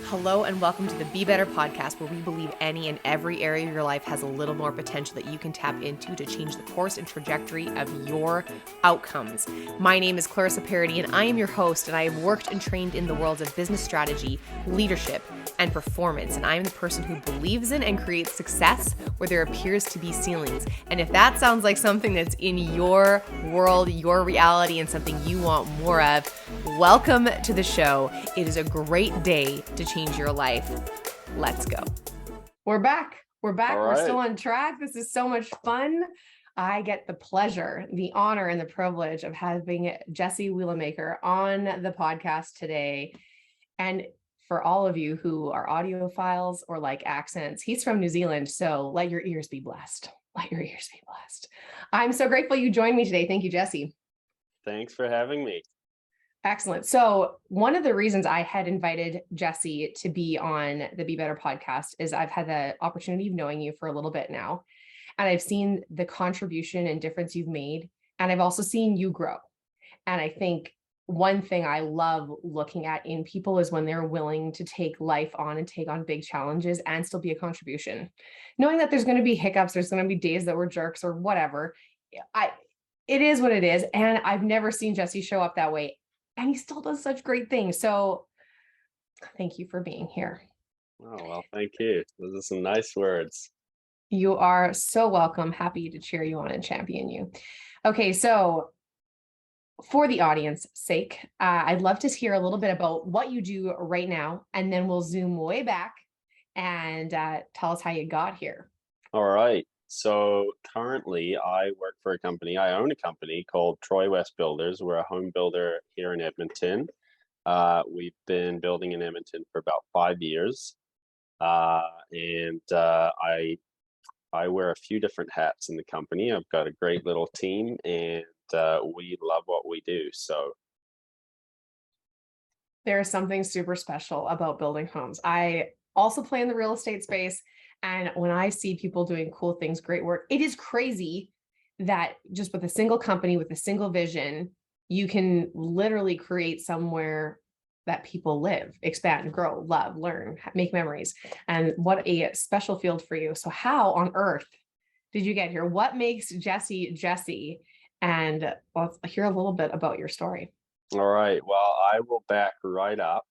Hello and welcome to the Be Better podcast, where we believe any and every area of your life has a little more potential that you can tap into to change the course and trajectory of your outcomes. My name is Clarissa Parody and I am your host, and I have worked and trained in the worlds of business strategy, leadership, and performance. And I am the person who believes in and creates success where there appears to be ceilings. And if that sounds like something that's in your world, your reality, and something you want more of, welcome to the show. It is a great day to change your life. Let's go. We're back. All right. We're still on track. This is so much fun. I get the pleasure, the honor, and the privilege of having Jesse Wielemaker on the podcast today. And for all of you who are audiophiles or like accents, he's from New Zealand. So let your ears be blessed. Let your ears be blessed. I'm so grateful you joined me today. Thank you, Jesse. Thanks for having me. Excellent. So one of the reasons I had invited Jesse to be on the Be Better podcast is I've had the opportunity of knowing you for a little bit now, and I've seen the contribution and difference you've made, and I've also seen you grow. And I think one thing I love looking at in people is when they're willing to take life on and take on big challenges and still be a contribution, knowing that there's going to be hiccups, there's going to be days that we're jerks or whatever. It is what it is. And I've never seen Jesse show up that way. And he still does such great things. So thank you for being here. Oh, well, thank you. Those are some nice words. You are so welcome. Happy to cheer you on and champion you. Okay, so for the audience's sake, I'd love to hear a little bit about what you do right now, and then we'll zoom way back and tell us how you got here. All right. So currently I work for I own a company called TroiWest Builders. We're a home builder here in Edmonton. We've been building in Edmonton for about 5 years. And I wear a few different hats in the company. I've got a great little team, and we love what we do. So there's something super special about building homes. I also play in the real estate space. And when I see people doing cool things, great work, it is crazy that just with a single company, with a single vision, you can literally create somewhere that people live, expand, grow, love, learn, make memories. And what a special field for you. So how on earth did you get here? What makes Jesse Jesse? And let's hear a little bit about your story. all right. Well, I will back right up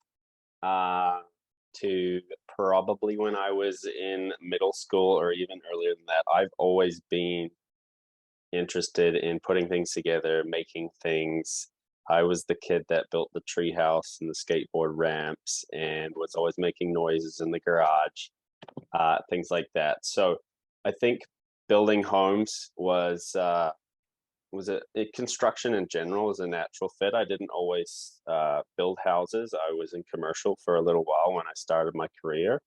to probably when I was in middle school or even earlier than that. I've always been interested in putting things together, making things. I was the kid that built the tree house and the skateboard ramps and was always making noises in the garage, things like that. So I think building homes was construction in general was a natural fit. I didn't always build houses. I was in commercial for a little while when I started my career.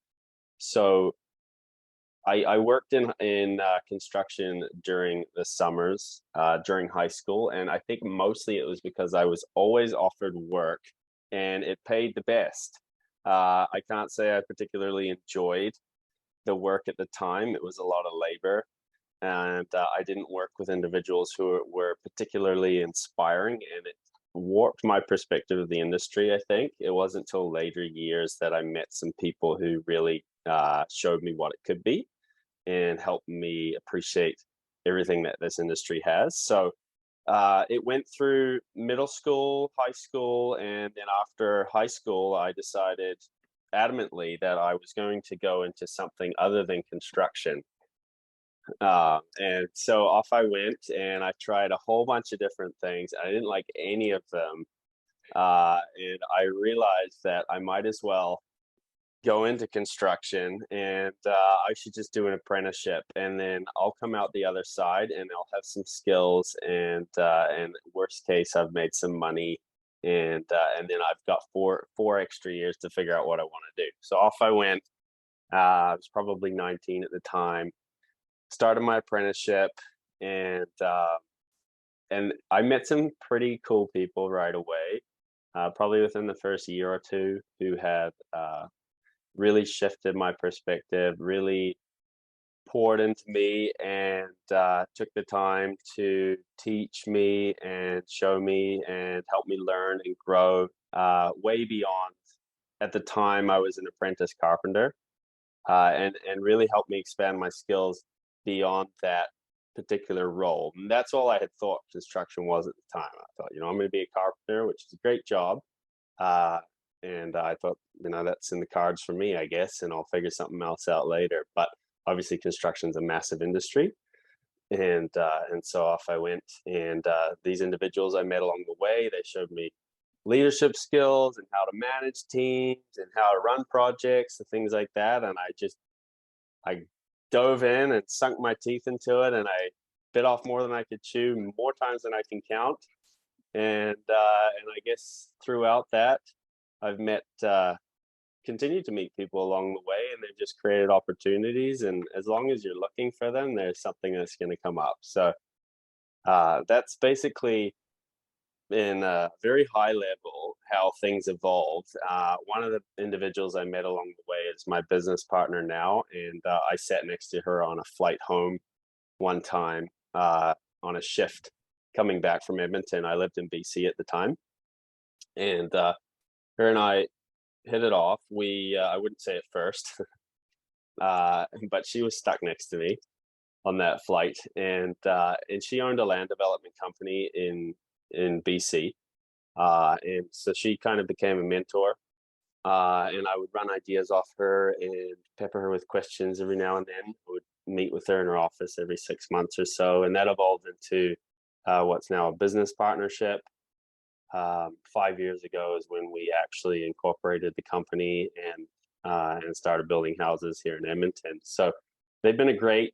So I worked in construction during the summers during high school, and I think mostly it was because I was always offered work, and it paid the best. I can't say I particularly enjoyed the work at the time. It was a lot of labor, and I didn't work with individuals who were particularly inspiring, and it warped my perspective of the industry. I think it wasn't until later years that I met some people who really showed me what it could be and helped me appreciate everything that this industry has. So it went through middle school, high school, and then after high school, I decided adamantly that I was going to go into something other than construction. And so off I went, and I tried a whole bunch of different things. I didn't like any of them. And I realized that I might as well go into construction, and I should just do an apprenticeship, and then I'll come out the other side and I'll have some skills, and worst case, I've made some money, and then I've got four extra years to figure out what I want to do. So off I went. I was probably 19 at the time. Started my apprenticeship, and I met some pretty cool people right away. Probably within the first year or two, who had really shifted my perspective, really poured into me, and took the time to teach me and show me and help me learn and grow way beyond at the time I was an apprentice carpenter, and really helped me expand my skills beyond that particular role. And that's all I had thought construction was at the time. I thought, I'm going to be a carpenter, which is a great job. Uh, and I thought, that's in the cards for me, I guess, and I'll figure something else out later. But obviously, construction's a massive industry, and so off I went. And these individuals I met along the way, they showed me leadership skills and how to manage teams and how to run projects and things like that. And I dove in and sunk my teeth into it, and I bit off more than I could chew, more times than I can count. And I guess throughout that, I've continued to meet people along the way, and they've just created opportunities. And as long as you're looking for them, there's something that's going to come up. So that's basically, in a very high level, how things evolved. One of the individuals I met along the way is my business partner now, and I sat next to her on a flight home one time on a shift coming back from Edmonton. I lived in BC at the time, and her and I hit it off. I wouldn't say at first, but she was stuck next to me on that flight, and she owned a land development company in BC, and so she kind of became a mentor. And I would run ideas off her and pepper her with questions every now and then. I would meet with her in her office every 6 months or so, and that evolved into what's now a business partnership. 5 years ago is when we actually incorporated the company and started building houses here in Edmonton. So they've been a great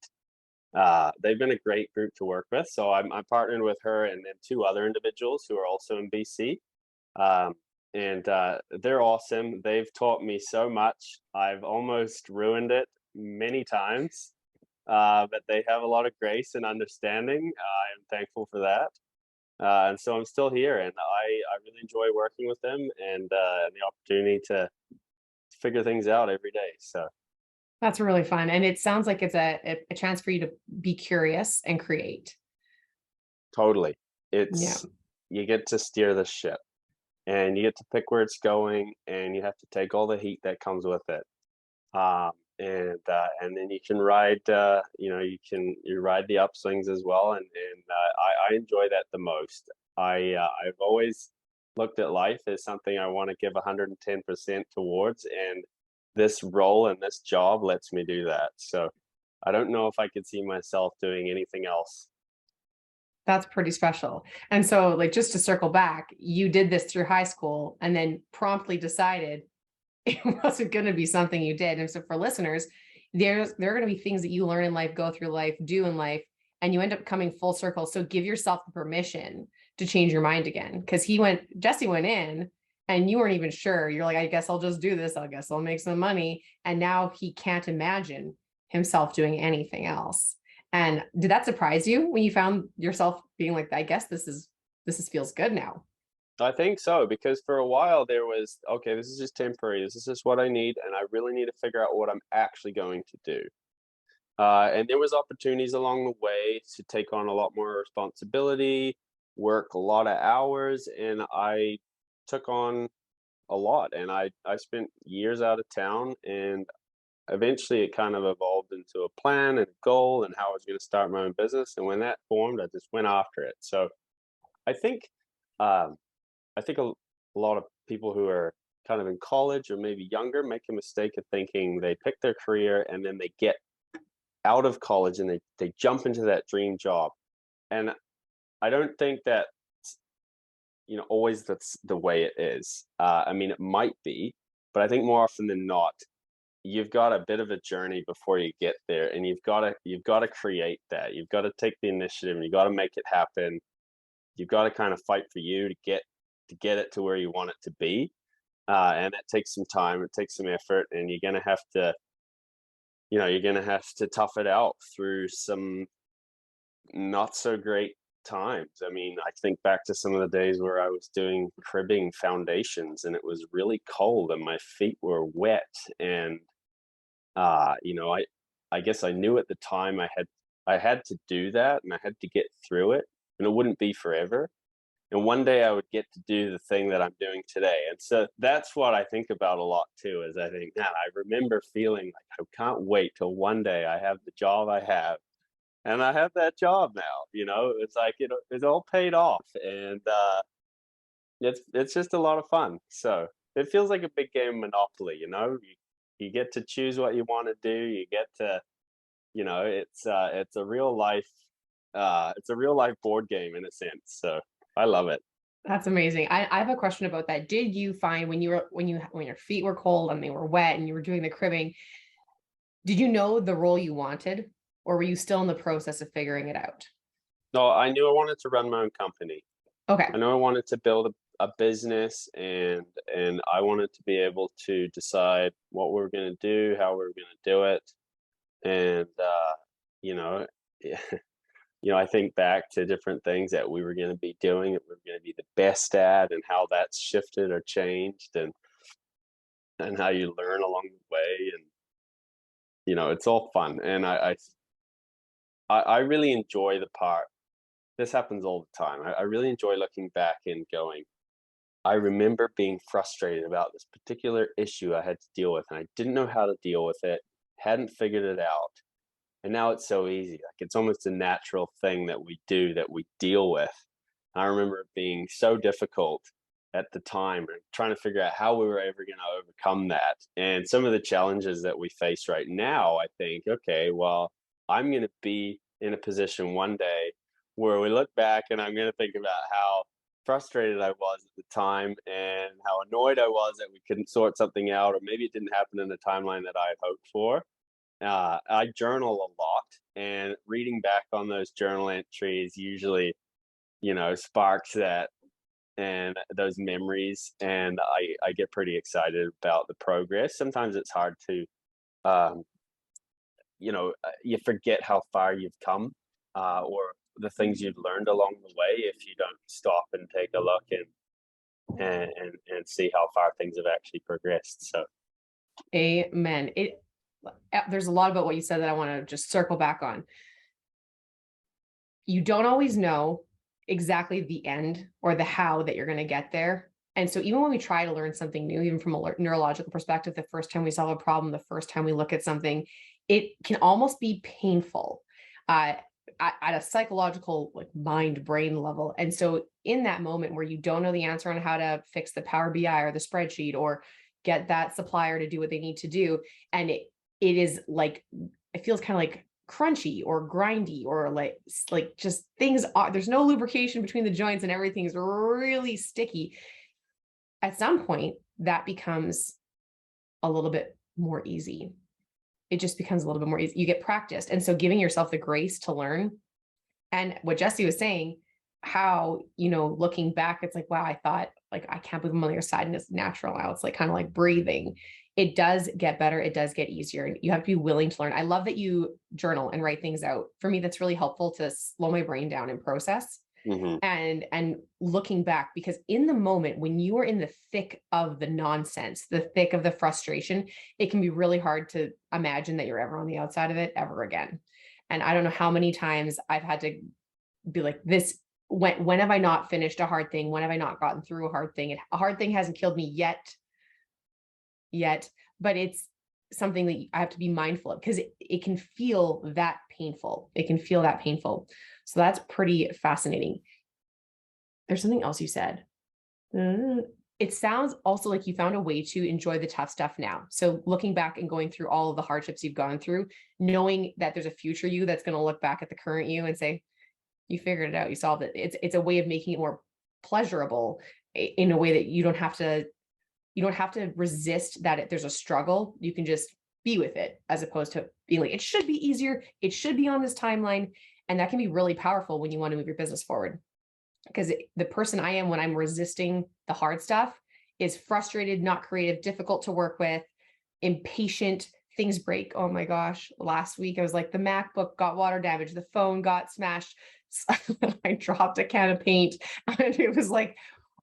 group to work with. So I'm partnered with her and then two other individuals who are also in BC. And they're awesome. They've taught me so much. I've almost ruined it many times, but they have a lot of grace and understanding. I'm thankful for that. And so I'm still here, and I really enjoy working with them and the opportunity to figure things out every day. So That's really fun. And it sounds like it's a chance for you to be curious and create. totally, Yeah. you get to steer the ship, and you get to pick where it's going, and you have to take all the heat that comes with it. And then you can ride, you ride the upswings as well, and I enjoy that the most. I've always looked at life as something I want to give 110% towards, and this role and this job lets me do that. So I don't know if I could see myself doing anything else. That's pretty special. And so, like, just to circle back, you did this through high school and then promptly decided it wasn't going to be something you did. And so, for listeners, there are going to be things that you learn in life, go through life, do in life, and you end up coming full circle. So, give yourself the permission to change your mind again. Because Jesse went in and you weren't even sure. You're like, I guess I'll just do this. I guess I'll make some money. And now he can't imagine himself doing anything else. And did that surprise you when you found yourself being like, I guess this feels good now? I think so, because for a while there was, okay, this is just temporary. This is just what I need, and I really need to figure out what I'm actually going to do. And there was opportunities along the way to take on a lot more responsibility, work a lot of hours, and I took on a lot. And I spent years out of town, and eventually it kind of evolved into a plan and a goal and how I was going to start my own business. And when that formed, I just went after it. So I think um, I think a lot of people who are kind of in college or maybe younger make a mistake of thinking they pick their career and then they get out of college and they jump into that dream job. And I don't think that always that's the way it is. I mean, it might be, but I think more often than not, you've got a bit of a journey before you get there, and you've got to create that. You've got to take the initiative, and you've got to make it happen. You've got to kind of fight for you to get it to where you want it to be, and that takes some time. It takes some effort, and you're gonna have to tough it out through some not so great times. I mean, I think back to some of the days where I was doing cribbing foundations, and it was really cold, and my feet were wet, and I guess I knew at the time I had to do that, and I had to get through it, and it wouldn't be forever. And one day I would get to do the thing that I'm doing today. And so that's what I think about a lot too, is I think, man, I remember feeling like I can't wait till one day I have the job I have. And I have that job now, it's like, it's all paid off. And it's just a lot of fun. So it feels like a big game Monopoly, you get to choose what you want to do. You get to, it's a real life, board game in a sense. So I love it. That's amazing. I have a question about that. Did you find when your feet were cold and they were wet and you were doing the cribbing, did you know the role you wanted, or were you still in the process of figuring it out? No, I knew I wanted to run my own company. I Okay. know I wanted to build a business, and I wanted to be able to decide what we were going to do, how we were going to do it. And you know, I think back to different things that we were going to be doing, that we were going to be the best at, and how that's shifted or changed, and how you learn along the way, and it's all fun. And I really enjoy the part. This happens all the time. I really enjoy looking back and going, I remember being frustrated about this particular issue I had to deal with, and I didn't know how to deal with it, hadn't figured it out. And now it's so easy. Like, it's almost a natural thing that we do, that we deal with. I remember it being so difficult at the time, and trying to figure out how we were ever going to overcome that. And some of the challenges that we face right now, I think, okay, well, I'm going to be in a position one day where we look back and I'm going to think about how frustrated I was at the time, and how annoyed I was that we couldn't sort something out, or maybe it didn't happen in the timeline that I had hoped for. I journal a lot, and reading back on those journal entries usually, sparks that and those memories, and I get pretty excited about the progress. Sometimes it's hard to, um, you forget how far you've come, or the things you've learned along the way, if you don't stop and take a look, and see how far things have actually progressed. So Amen. There's a lot about what you said that I want to just circle back on. You don't always know exactly the end or the how that you're going to get there. And so even when we try to learn something new, even from a neurological perspective, the first time we solve a problem, the first time we look at something, it can almost be painful at a psychological, like, mind brain level. And so in that moment where you don't know the answer on how to fix the Power BI or the spreadsheet, or get that supplier to do what they need to do, and it is like, it feels kind of like crunchy or grindy, or like just things are, there's no lubrication between the joints and everything's really sticky. At some point that becomes a little bit more easy. It just becomes a little bit more easy. You get practiced. And so giving yourself the grace to learn. And what Jesse was saying, how, looking back, it's like, wow, I thought, like, I can't believe I'm on the other side and it's natural now. It's like kind of like breathing. It does get better. It does get easier. And you have to be willing to learn. I love that you journal and write things out. For me, that's really helpful to slow my brain down and process. mhm. And looking back, because in the moment when you are in the thick of the nonsense, the thick of the frustration, it can be really hard to imagine that you're ever on the outside of it ever again. And I don't know how many times I've had to be like, this, when have I not finished a hard thing? When have I not gotten through a hard thing? A hard thing hasn't killed me yet, but it's something that I have to be mindful of, because it can feel that painful. It can feel that painful. So that's pretty fascinating. There's something else you said. It sounds also like you found a way to enjoy the tough stuff now. So looking back and going through all of the hardships you've gone through, knowing that there's a future you that's going to look back at the current you and say, you figured it out, you solved it. It's a way of making it more pleasurable, in a way that you don't have to resist that there's a struggle. You can just be with it, as opposed to being like, it should be easier, it should be on this timeline. And that can be really powerful when you want to move your business forward. Because the person I am when I'm resisting the hard stuff is frustrated, not creative, difficult to work with, impatient, things break. Oh my gosh. Last week I was like, the MacBook got water damage, the phone got smashed. I dropped a can of paint, and it was like,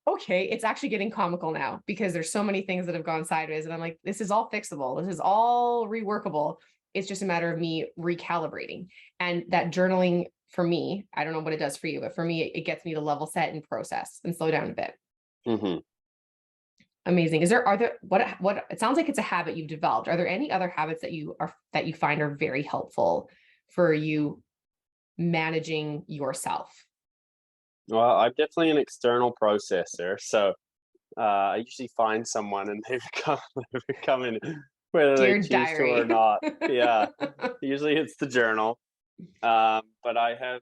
okay, it's actually getting comical now, because there's so many things that have gone sideways. And I'm like, this is all fixable. This is all reworkable. It's just a matter of me recalibrating. And that journaling for me, I don't know what it does for you, but for me, it gets me to level set and process and slow down a bit. Hmm. Amazing. Are there, what, it sounds like it's a habit you've developed. Are there any other habits that you find are very helpful for you managing yourself? Well, I'm definitely an external processor, so I usually find someone and they become they become in whether they Dear choose to or diary. not. Yeah, usually it's the journal. But I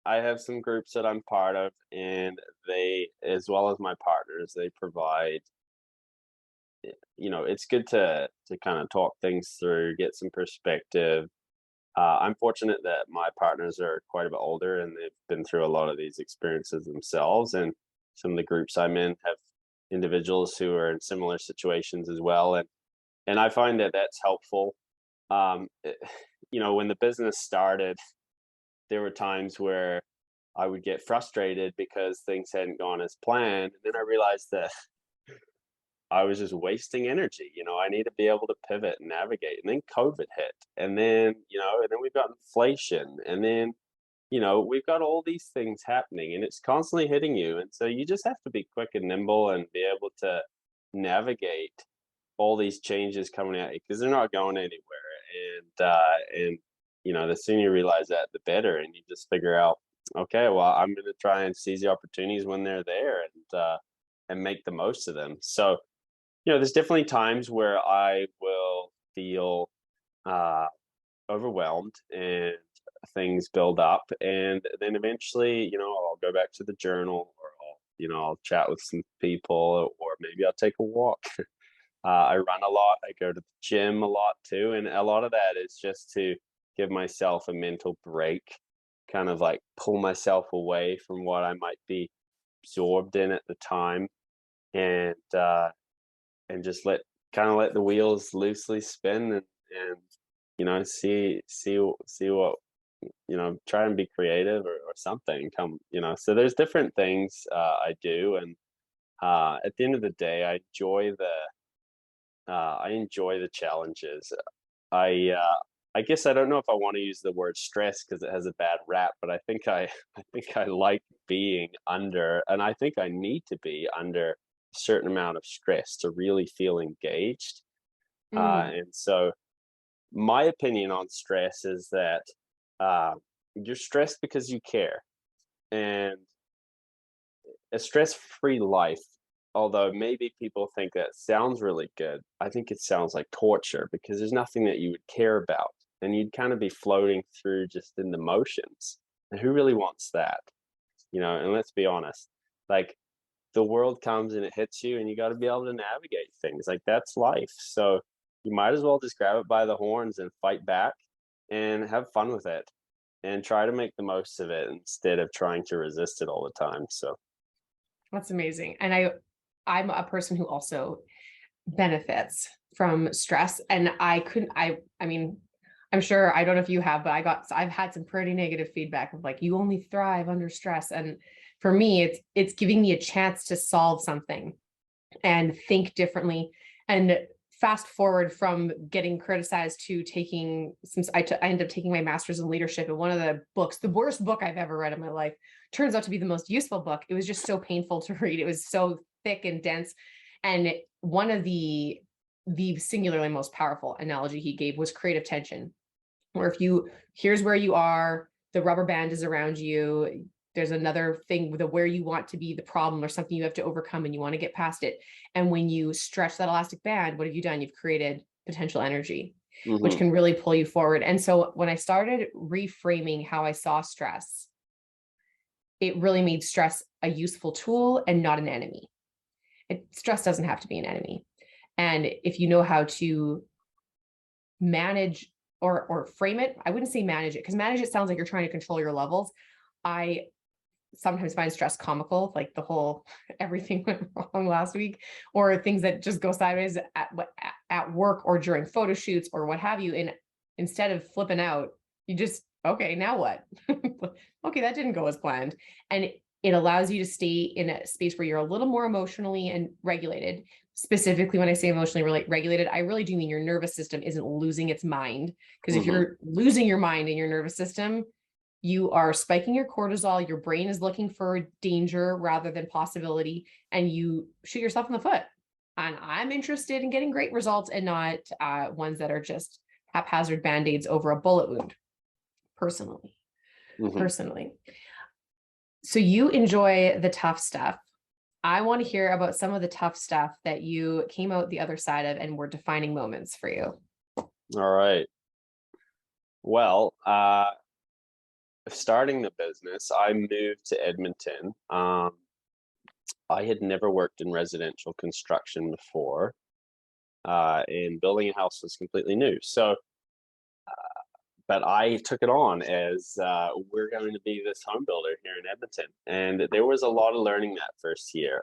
have some groups that I'm part of, and they, as well as my partners, they provide. It's good to kind of talk things through, get some perspective. I'm fortunate that my partners are quite a bit older and they've been through a lot of these experiences themselves. And some of the groups I'm in have individuals who are in similar situations as well. And I find that that's helpful. It, when the business started, there were times where I would get frustrated because things hadn't gone as planned. And then I realized that I was just wasting energy. I need to be able to pivot and navigate. And then COVID hit. And then we've got inflation. And then, we've got all these things happening and it's constantly hitting you. And so you just have to be quick and nimble and be able to navigate all these changes coming at you because they're not going anywhere. And the sooner you realize that, the better. And you just figure out, okay, well, I'm going to try and seize the opportunities when they're there and make the most of them. So, there's definitely times where I will feel uh, overwhelmed and things build up, and then eventually, I'll go back to the journal, or I'll chat with some people, or maybe I'll take a walk. I run a lot. I go to the gym a lot too, and a lot of that is just to give myself a mental break, kind of like pull myself away from what I might be absorbed in at the time, and just let the wheels loosely spin, and see what, try and be creative, or something so there's different things I do. And at the end of the day, I enjoy the challenges. I guess I don't know if I want to use the word stress because it has a bad rap, but I think I like being under, and I think I need to be under a certain amount of stress to really feel engaged. Mm, And so my opinion on stress is that uh, you're stressed because you care, and a stress-free life, although maybe people think that sounds really good, I think it sounds like torture because there's nothing that you would care about, and you'd kind of be floating through just in the motions. And who really wants that? And let's be honest, like, the world comes and it hits you, and you got to be able to navigate things. Like, that's life. So you might as well just grab it by the horns and fight back and have fun with it and try to make the most of it instead of trying to resist it all the time. So that's amazing. And I'm a person who also benefits from stress. And I mean, I'm sure, I don't know if you have, but I've had some pretty negative feedback of like, you only thrive under stress. And for me, it's giving me a chance to solve something and think differently. And fast forward from getting criticized to taking I ended up taking my master's in leadership. And one of the books, the worst book I've ever read in my life, turns out to be the most useful book. It was just so painful to read. It was so thick and dense. And one of the singularly most powerful analogy he gave was creative tension, where here's where you are, the rubber band is around you, there's another thing with where you want to be, the problem or something you have to overcome and you want to get past it. And when you stretch that elastic band, what have you done? You've created potential energy, which mhm. can really pull you forward. And so when I started reframing how I saw stress, it really made stress a useful tool and not an enemy. Stress doesn't have to be an enemy. And if you know how to manage or frame it, I wouldn't say manage it, because manage it sounds like you're trying to control your levels. I sometimes find stress comical, like the whole everything went wrong last week, or things that just go sideways at work or during photo shoots or what have you. And instead of flipping out, you just, okay, now what? Okay, that didn't go as planned. And it allows you to stay in a space where you're a little more emotionally and regulated. Specifically, when I say emotionally regulated, I really do mean your nervous system isn't losing its mind. Because if Mhm. you're losing your mind in your nervous system, you are spiking your cortisol, your brain is looking for danger rather than possibility, and you shoot yourself in the foot. And I'm interested in getting great results and not ones that are just haphazard band-aids over a bullet wound, personally. Personally. So you enjoy the tough stuff. I want to hear about some of the tough stuff that you came out the other side of and were defining moments for you. All right. Well, starting the business, I moved to Edmonton. I had never worked in residential construction before, and building a house was completely new. So, but I took it on as we're going to be this home builder here in Edmonton. And there was a lot of learning that first year.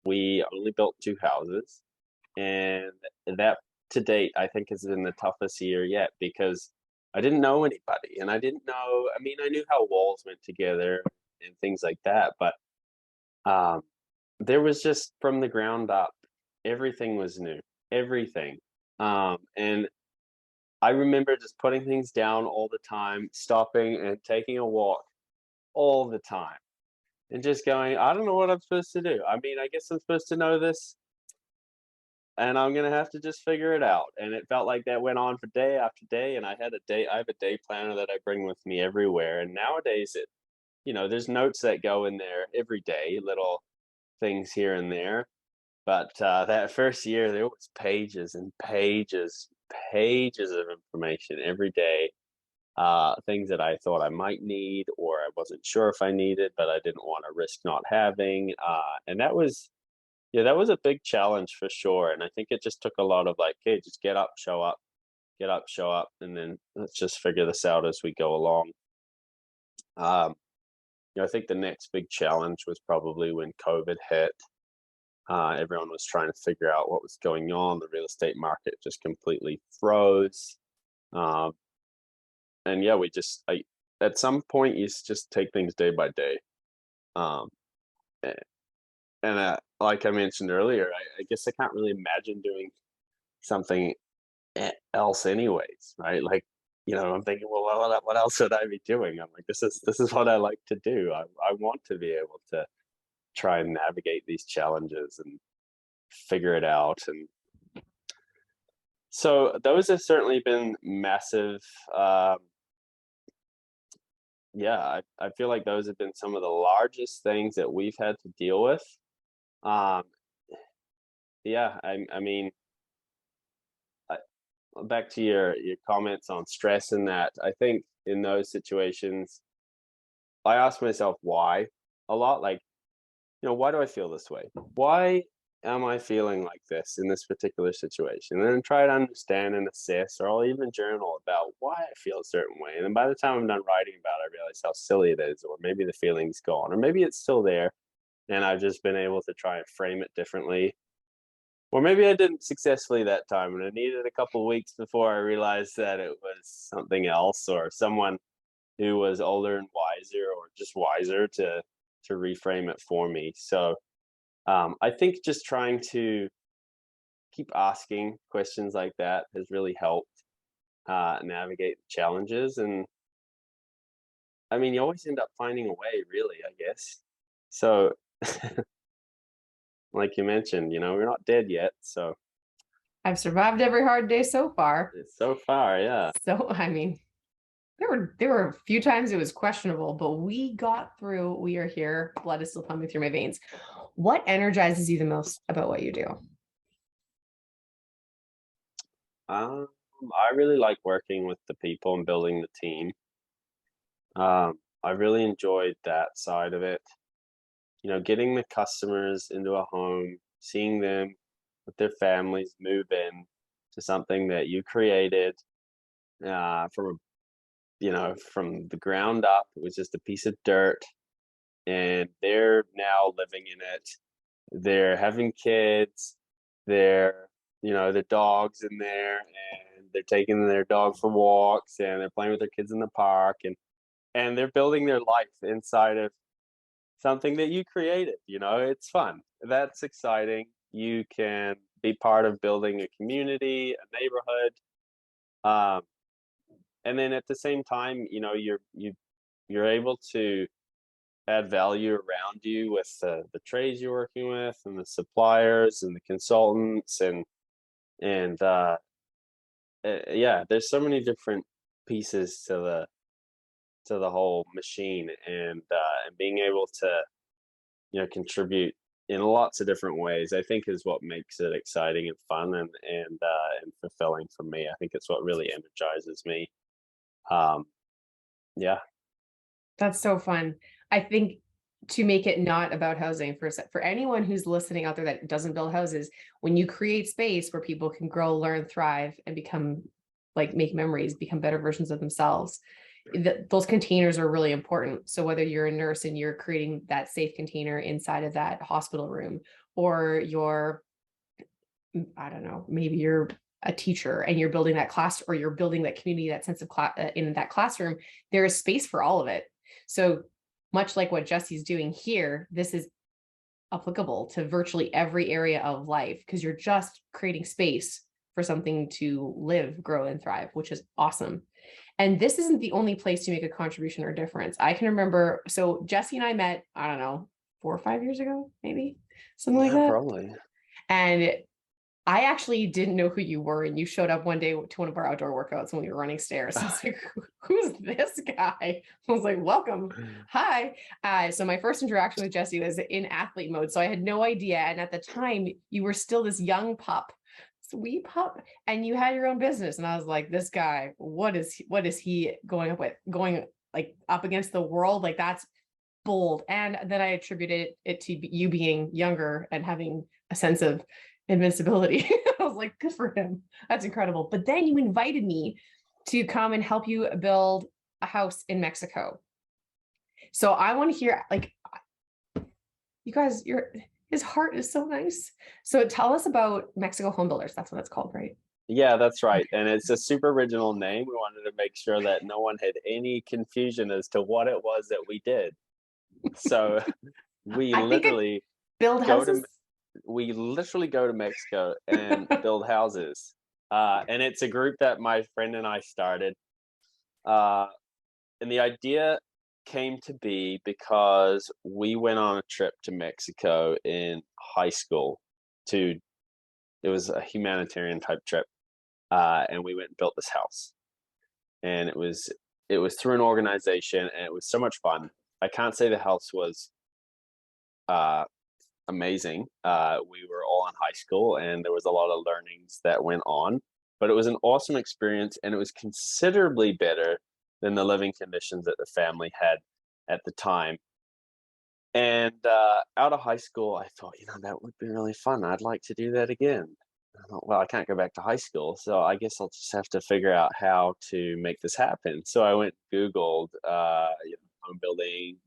We only built 2 houses, and that to date, I think, has been the toughest year yet because I didn't know anybody, and I didn't know. I mean, I knew how walls went together and things like that, but um, there was just from the ground up, everything was new, everything. And I remember just putting things down all the time, stopping and taking a walk all the time, and just going, I don't know what I'm supposed to do. I mean, I guess I'm supposed to know this, and I'm gonna have to just figure it out. And it felt like that went on for day after day. And I have a day planner that I bring with me everywhere. And nowadays, there's notes that go in there every day, little things here and there. But that first year, there was pages and pages, pages of information every day. Things that I thought I might need, or I wasn't sure if I needed, but I didn't want to risk not having. And that was, yeah, that was a big challenge for sure. And I think it just took a lot of like, hey, just get up, show up, get up, show up, and then let's just figure this out as we go along. Um, I think the next big challenge was probably when COVID hit. Everyone was trying to figure out what was going on. The real estate market just completely froze. Um, and yeah, at some point you just take things day by day. Um, and like I mentioned earlier, I guess I can't really imagine doing something else anyways, right? Like, I'm thinking, well, what else would I be doing? I'm like, this is what I like to do. I want to be able to try and navigate these challenges and figure it out. And so those have certainly been massive. Yeah, I feel like those have been some of the largest things that we've had to deal with. Um, yeah, I mean, I, back to your comments on stress and that, I think in those situations, I ask myself why a lot. Like, why do I feel this way? Why am I feeling like this in this particular situation? And then try to understand and assess, or I'll even journal about why I feel a certain way. And then by the time I'm done writing about it, I realize how silly it is, or maybe the feeling's gone, or maybe it's still there, and I've just been able to try and frame it differently. Or maybe I didn't successfully that time, and I needed a couple of weeks before I realized that it was something else, or someone who was older and wiser, or just wiser to reframe it for me. So I think just trying to keep asking questions like that has really helped navigate the challenges. And I mean, you always end up finding a way, really, I guess. So, like you mentioned, we're not dead yet. So, I've survived every hard day so far. so far, yeah. So, I mean, there were a few times it was questionable, but we got through. We are here. Blood is still pumping through my veins. What energizes you the most about what you do? I really like working with the people and building the team. I really enjoyed that side of it. Getting the customers into a home, seeing them with their families move in to something that you created from the ground up. It was just a piece of dirt, and they're now living in it. They're having kids. The dog's in there, and they're taking their dog for walks, and they're playing with their kids in the park, and they're building their life inside of something that you created. It's fun. That's exciting. You can be part of building a community, a neighborhood. And then at the same time, you're able to add value around you with the trades you're working with and the suppliers and the consultants and yeah, there's so many different pieces to the whole machine, and being able to contribute in lots of different ways, I think is what makes it exciting and fun and fulfilling for me. I think it's what really energizes me. Um, yeah. That's so fun. I think to make it not about housing for anyone who's listening out there that doesn't build houses, when you create space where people can grow, learn, thrive, and become like make memories, become better versions of themselves, those containers are really important. So whether you're a nurse and you're creating that safe container inside of that hospital room, or you're, I don't know, maybe you're a teacher and you're building that class, or you're building that community, that sense of class in that classroom, there is space for all of it. So much like what Jesse's doing here, this is applicable to virtually every area of life, because you're just creating space for something to live, grow, and thrive, which is awesome. And this isn't the only place to make a contribution or difference. I can remember, so Jesse and I met, I don't know, 4 or 5 years ago, maybe something like Yeah, that. probably. And I actually didn't know who you were, and you showed up one day to one of our outdoor workouts when we were running stairs. I was like, "Who's this guy?" I was like, "Welcome, hi." So my first interaction with Jesse was in athlete mode, so I had no idea. And at the time, you were still this young pup, sweet pup, and you had your own business. And I was like, "This guy, what is he going up with? Going like up against the world? Like that's bold." And then I attributed it to you being younger and having a sense of invincibility. I was like, good for him. That's incredible. But then you invited me to come and help you build a house in Mexico. So I want to hear, like, you guys, his heart is so nice. So tell us about Mexico Home Builders. That's what it's called, right? Yeah, that's right. And it's a super original name. We wanted to make sure that no one had any confusion as to what it was that we did. So we I think I literally build go houses. to we literally go to Mexico and build houses. And it's a group that my friend and I started. Uh, and the idea came to be because we went on a trip to Mexico in high school to it was a humanitarian type trip. And we went and built this house. And it was through an organization, and it was so much fun. I can't say the house was uh, amazing. We were all in high school, and there was a lot of learnings that went on, but it was an awesome experience, and it was considerably better than the living conditions that the family had at the time. And out of high school, I thought, that would be really fun. I'd like to do that again. I thought, well, I can't go back to high school, so I guess I'll just have to figure out how to make this happen. So I went and Googled, home building,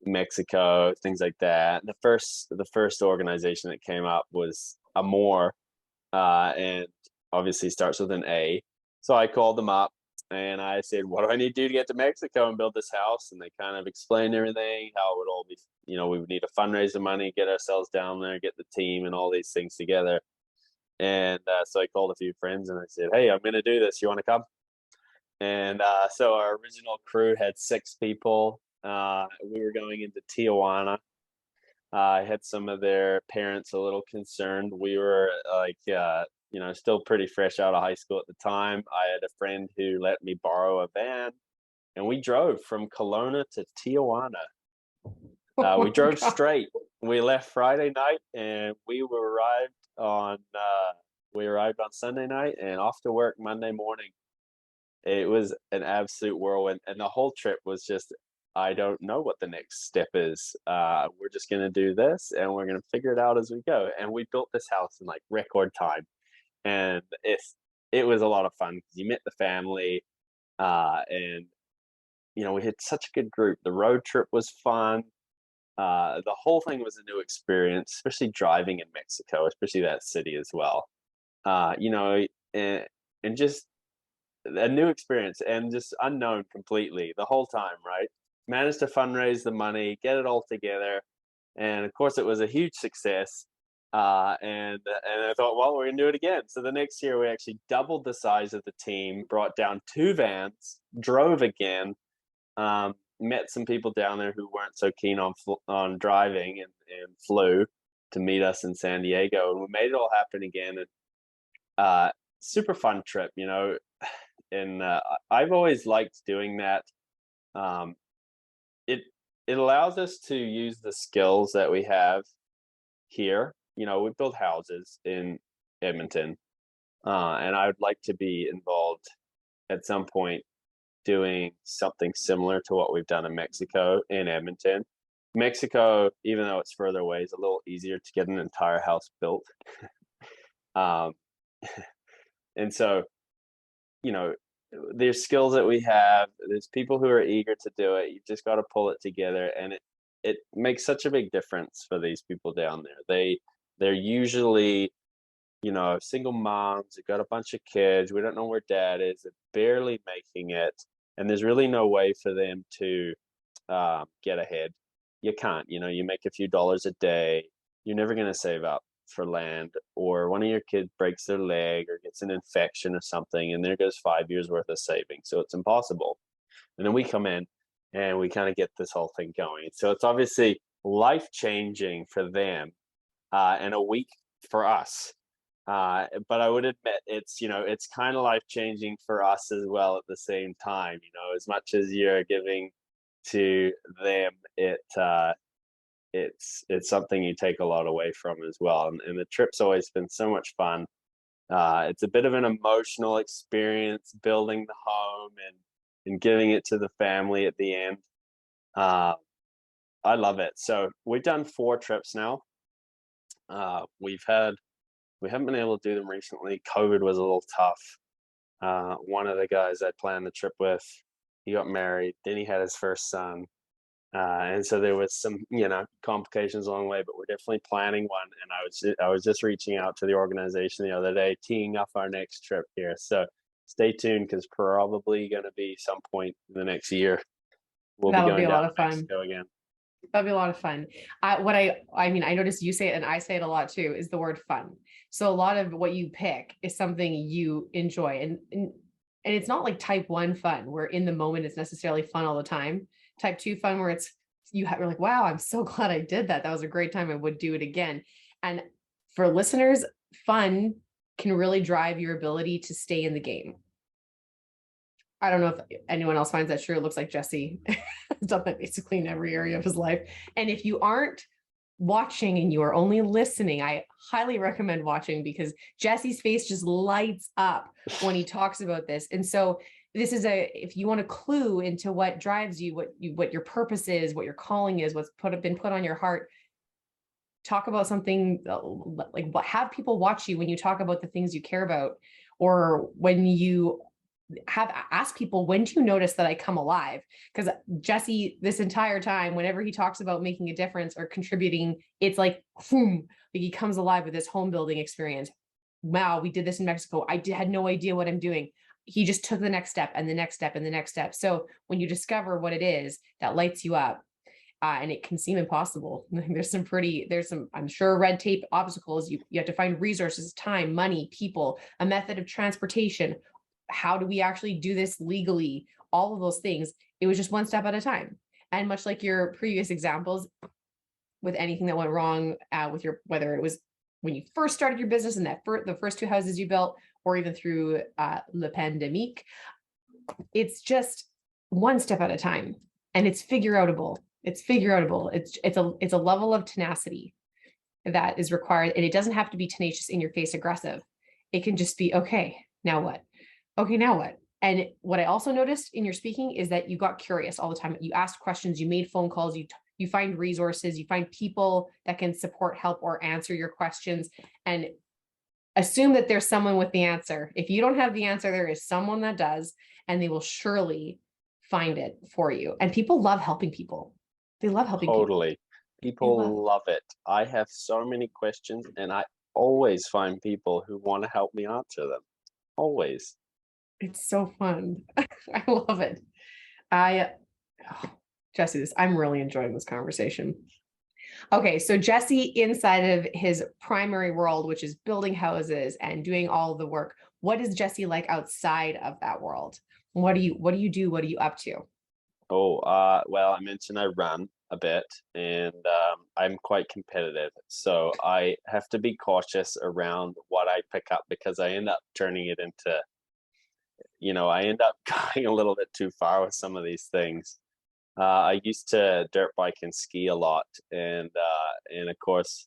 Mexico, things like that. The first organization that came up was Amor, and obviously starts with an A. So I called them up and I said, "What do I need to do to get to Mexico and build this house?" And they kind of explained everything, how it would all be. We would need to fundraise the money, get ourselves down there, get the team, and all these things together. And so I called a few friends and I said, "Hey, I'm going to do this. You want to come?" And so our original crew had 6 people. We were going into Tijuana. I had some of their parents a little concerned. We were like, still pretty fresh out of high school at the time. I had a friend who let me borrow a van, and we drove from Kelowna to Tijuana. Oh We my drove God. straight. We left Friday night, and on we arrived on Sunday night, and off to work Monday morning. It was an absolute whirlwind, and the whole trip was just, I don't know what the next step is. We're just going to do this, and we're going to figure it out as we go. And we built this house in like record time, and it was a lot of fun because you met the family, and we had such a good group. The road trip was fun. The whole thing was a new experience, especially driving in Mexico, especially that city as well. And just a new experience and just unknown completely the whole time, right? Managed to fundraise the money, get it all together, and of course, it was a huge success. And I thought, well, we're gonna do it again. So the next year, we actually doubled the size of the team, brought down 2 vans, drove again, met some people down there who weren't so keen on driving, and flew to meet us in San Diego, and we made it all happen again. And super fun trip, and I've always liked doing that. Um, it it allows us to use the skills that we have here. We build houses in Edmonton, and I would like to be involved at some point doing something similar to what we've done in Mexico, in Edmonton. Mexico, even though it's further away, is a little easier to get an entire house built. Um, and so, you know, there's skills that we have. There's people who are eager to do it. You just got to pull it together, and it makes such a big difference for these people down there. They're usually, single moms. They got a bunch of kids. We don't know where dad is. They're barely making it, and there's really no way for them to get ahead. You can't. You make a few dollars a day. You're never going to save up for land, or one of your kids breaks their leg or gets an infection or something, and there goes 5 years worth of savings. So it's impossible. And then we come in and we kind of get this whole thing going. So it's obviously life changing for them, and a week for us. But I would admit it's kind of life changing for us as well at the same time. As much as you're giving to them, it's something you take a lot away from as well. And the trip's always been so much fun. It's a bit of an emotional experience building the home and giving it to the family at the end. I love it. So we've done 4 trips now. We haven't been able to do them recently. COVID was a little tough. One of the guys I planned the trip with, he got married, then he had his first son. And so there was some, complications along the way, but we're definitely planning one. And I was just reaching out to the organization the other day, teeing up our next trip here. So stay tuned, because probably going to be some point in the next year. That'll be a lot of fun. Mexico again. That'll be a lot of fun. I noticed you say it and I say it a lot too, is the word fun. So a lot of what you pick is something you enjoy, and it's not like type 1 fun where in the moment it's necessarily fun all the time. Type 2 fun where you're like, wow, I'm so glad I did that. That was a great time. I would do it again. And for listeners, fun can really drive your ability to stay in the game. I don't know if anyone else finds that true. It looks like Jesse has done that basically in every area of his life. And if you aren't watching and you are only listening, I highly recommend watching, because Jesse's face just lights up when he talks about this. And so this is if you want a clue into what drives you, what your purpose is, what your calling is, what's been put on your heart, talk about something like have people watch you when you talk about the things you care about, or when you ask people, when do you notice that I come alive? Because Jesse, this entire time, whenever he talks about making a difference or contributing, it's like, boom, like he comes alive with this home building experience. Wow, we did this in Mexico. Had no idea what I'm doing. He just took the next step and the next step and the next step. So when you discover what it is that lights you up, and it can seem impossible. There's some, I'm sure, red tape obstacles. You have to find resources, time, money, people, a method of transportation. How do we actually do this legally? All of those things. It was just one step at a time. And much like your previous examples, with anything that went wrong whether it was when you first started your business and the first 2 houses you built, or even through le pandemic, it's just one step at a time, and it's figure outable. It's a level of tenacity that is required, and it doesn't have to be tenacious, in your face, aggressive. It can just be, okay, now what? Okay, now what? And what I also noticed in your speaking is that you got curious all the time. You asked questions, you made phone calls, you find resources, you find people that can support, help, or answer your questions, and assume that there's someone with the answer. If you don't have the answer, there is someone that does, and they will surely find it for you. And people love helping people. They love helping Totally. People love it. I have so many questions, and I always find people who want to help me answer them. Always. It's so fun. I love it. Jesse, I'm really enjoying this conversation. Okay, so Jesse, inside of his primary world, which is building houses and doing all the work, what is Jesse like outside of that world? What do you do? What are you up to? Well, I mentioned I run a bit, and I'm quite competitive, so I have to be cautious around what I pick up because I end up turning it into, I end up going a little bit too far with some of these things. I used to dirt bike and ski a lot, and of course,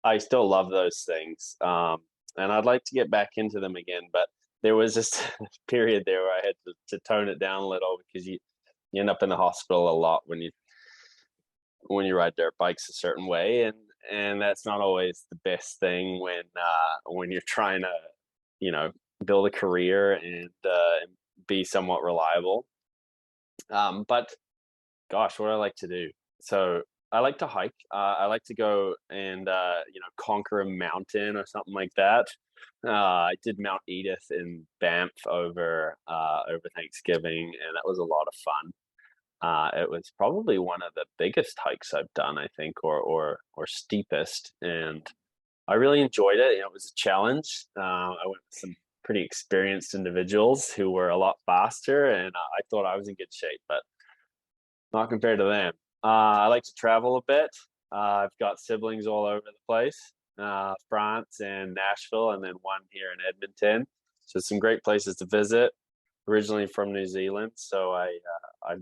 I still love those things, and I'd like to get back into them again. But there was this period there where I had to tone it down a little because you end up in the hospital a lot when you ride dirt bikes a certain way, and that's not always the best thing when you're trying to you know build a career and be somewhat reliable. But gosh, what I like to do. So I like to hike. I like to go and conquer a mountain or something like that. I did Mount Edith in Banff over Thanksgiving, and that was a lot of fun. It was probably one of the biggest hikes I've done, I think, or steepest, and I really enjoyed it. It was a challenge. I went with some pretty experienced individuals who were a lot faster, and I thought I was in good shape, but not compared to them. I like to travel a bit. I've got siblings all over the place, France and Nashville, and then one here in Edmonton. So some great places to visit. Originally from New Zealand, so I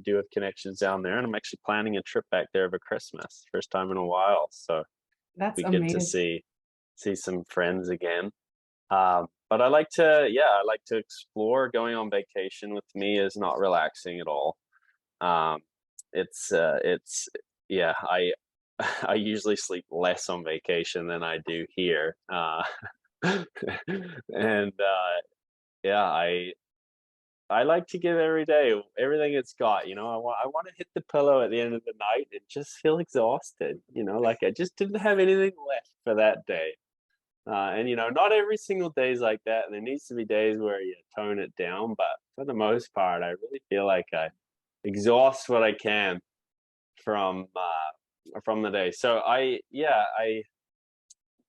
do have connections down there, and I'm actually planning a trip back there over Christmas, first time in a while. So That's we get to amazing. see some friends again. But I like to explore. Going on vacation with me is not relaxing at all. Um, it's yeah, I usually sleep less on vacation than I do here. And yeah, I like to give every day everything it's got. I want to hit the pillow at the end of the night and just feel exhausted. Like I just didn't have anything left for that day. And not every single day is like that. And there needs to be days where you tone it down. But for the most part, I really feel like I exhaust what I can from the day. So I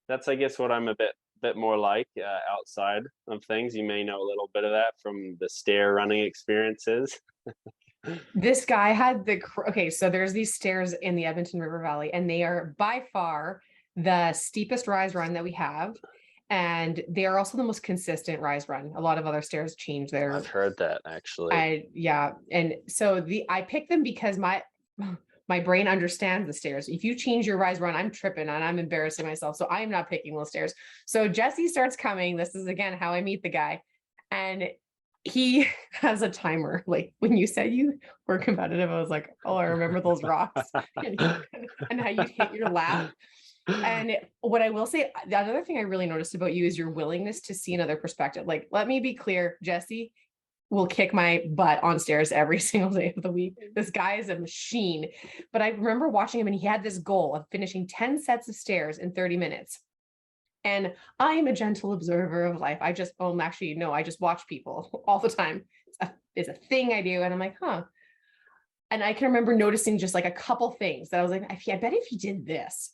that's I guess what I'm a bit more like outside of things. You may know a little bit of that from the stair running experiences. This guy had okay, so there's these stairs in the Edmonton River Valley, and they are by far the steepest rise run that we have. And they are also the most consistent rise run. A lot of other stairs change I've their, heard that actually. yeah. And so I picked them because my brain understands the stairs. If you change your rise run, I'm tripping and I'm embarrassing myself. So I'm not picking those stairs. So Jesse starts coming. This is again how I meet the guy. And he has a timer. Like when you said you were competitive, I was like, oh, I remember those rocks and how you'd hit your lap. And what I will say, the other thing I really noticed about you is your willingness to see another perspective. Like, let me be clear, Jesse will kick my butt on stairs every single day of the week. This guy is a machine. But I remember watching him and he had this goal of finishing 10 sets of stairs in 30 minutes. And I am a gentle observer of life. I just, actually, no, I just watch people all the time. It's a thing I do. And I'm like, huh. And I can remember noticing just like a couple things that I was like, I bet if he did this,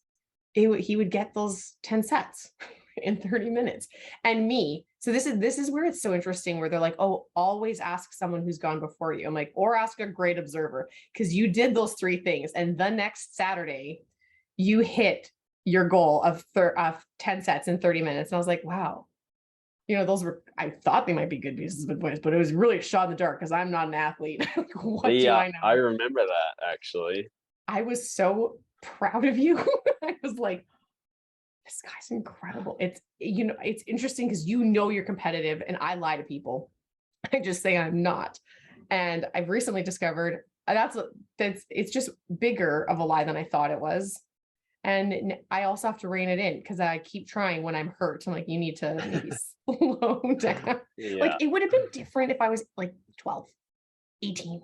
he would get those 10 sets in 30 minutes. And me, so this is where it's so interesting, where they're like, oh, always ask someone who's gone before you. I'm like, or ask a great observer, because you did those three things. And the next Saturday, you hit your goal of 10 sets in 30 minutes. And I was like, wow, those were, I thought they might be good pieces of advice, but it was really a shot in the dark because I'm not an athlete. What do Yeah, I I know? remember that actually. I was so proud of you. I was like, this guy's incredible. It's interesting because you're competitive and I lie to people. I just say I'm not. And I've recently discovered that's it's just bigger of a lie than I thought it was. And I also have to rein it in because I keep trying when I'm hurt. I'm like, you need to maybe slow down. Like Yeah. it would have been different if I was like 12, 18.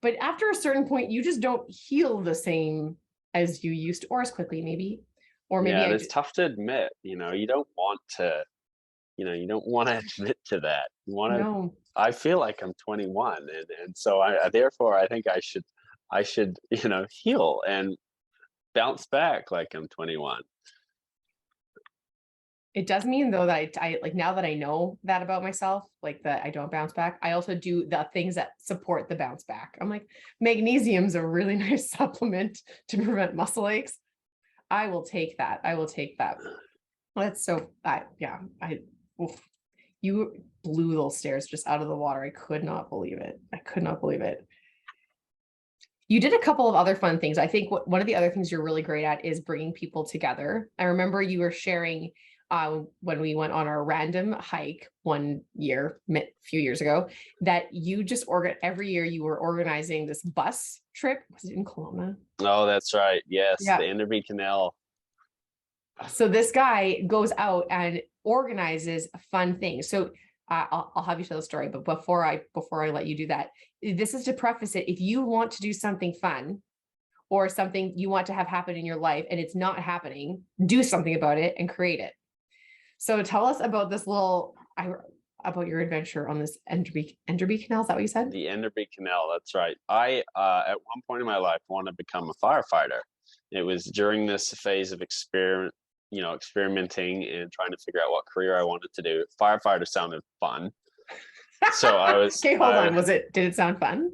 But after a certain point, you just don't heal the same as you used to, or as quickly, maybe. Or maybe Yeah, and I it's just, tough to admit, you don't want to admit to that. You want to no. I feel like I'm 21, and so therefore I think I should heal and bounce back like I'm 21. It does mean though that I like, now that I know that about myself, like that I don't bounce back, I also do the things that support the bounce back. I'm like, magnesium's a really nice supplement to prevent muscle aches. I will take that. I will take that. That's so, oof. You blew those stairs just out of the water. I could not believe it. I could not believe it. You did a couple of other fun things. I think one of the other things you're really great at is bringing people together. I remember you were sharing when we went on our random hike one year, a few years ago, that you just every year you were organizing this bus trip. Was it in Kelowna? Oh, that's right. Yes, Yeah. the Enderby Canal. So this guy goes out and organizes fun things. So I'll have you tell the story, but before I let you do that, this is to preface it. If you want to do something fun or something you want to have happen in your life and it's not happening, do something about it and create it. So tell us about this about your adventure on this Enderby Canal. Is that what you said? The Enderby Canal. That's right. I at one point in my life wanted to become a firefighter. It was during this phase of experimenting and trying to figure out what career I wanted to do. Firefighter sounded fun. So I was okay, hold on. Did it sound fun?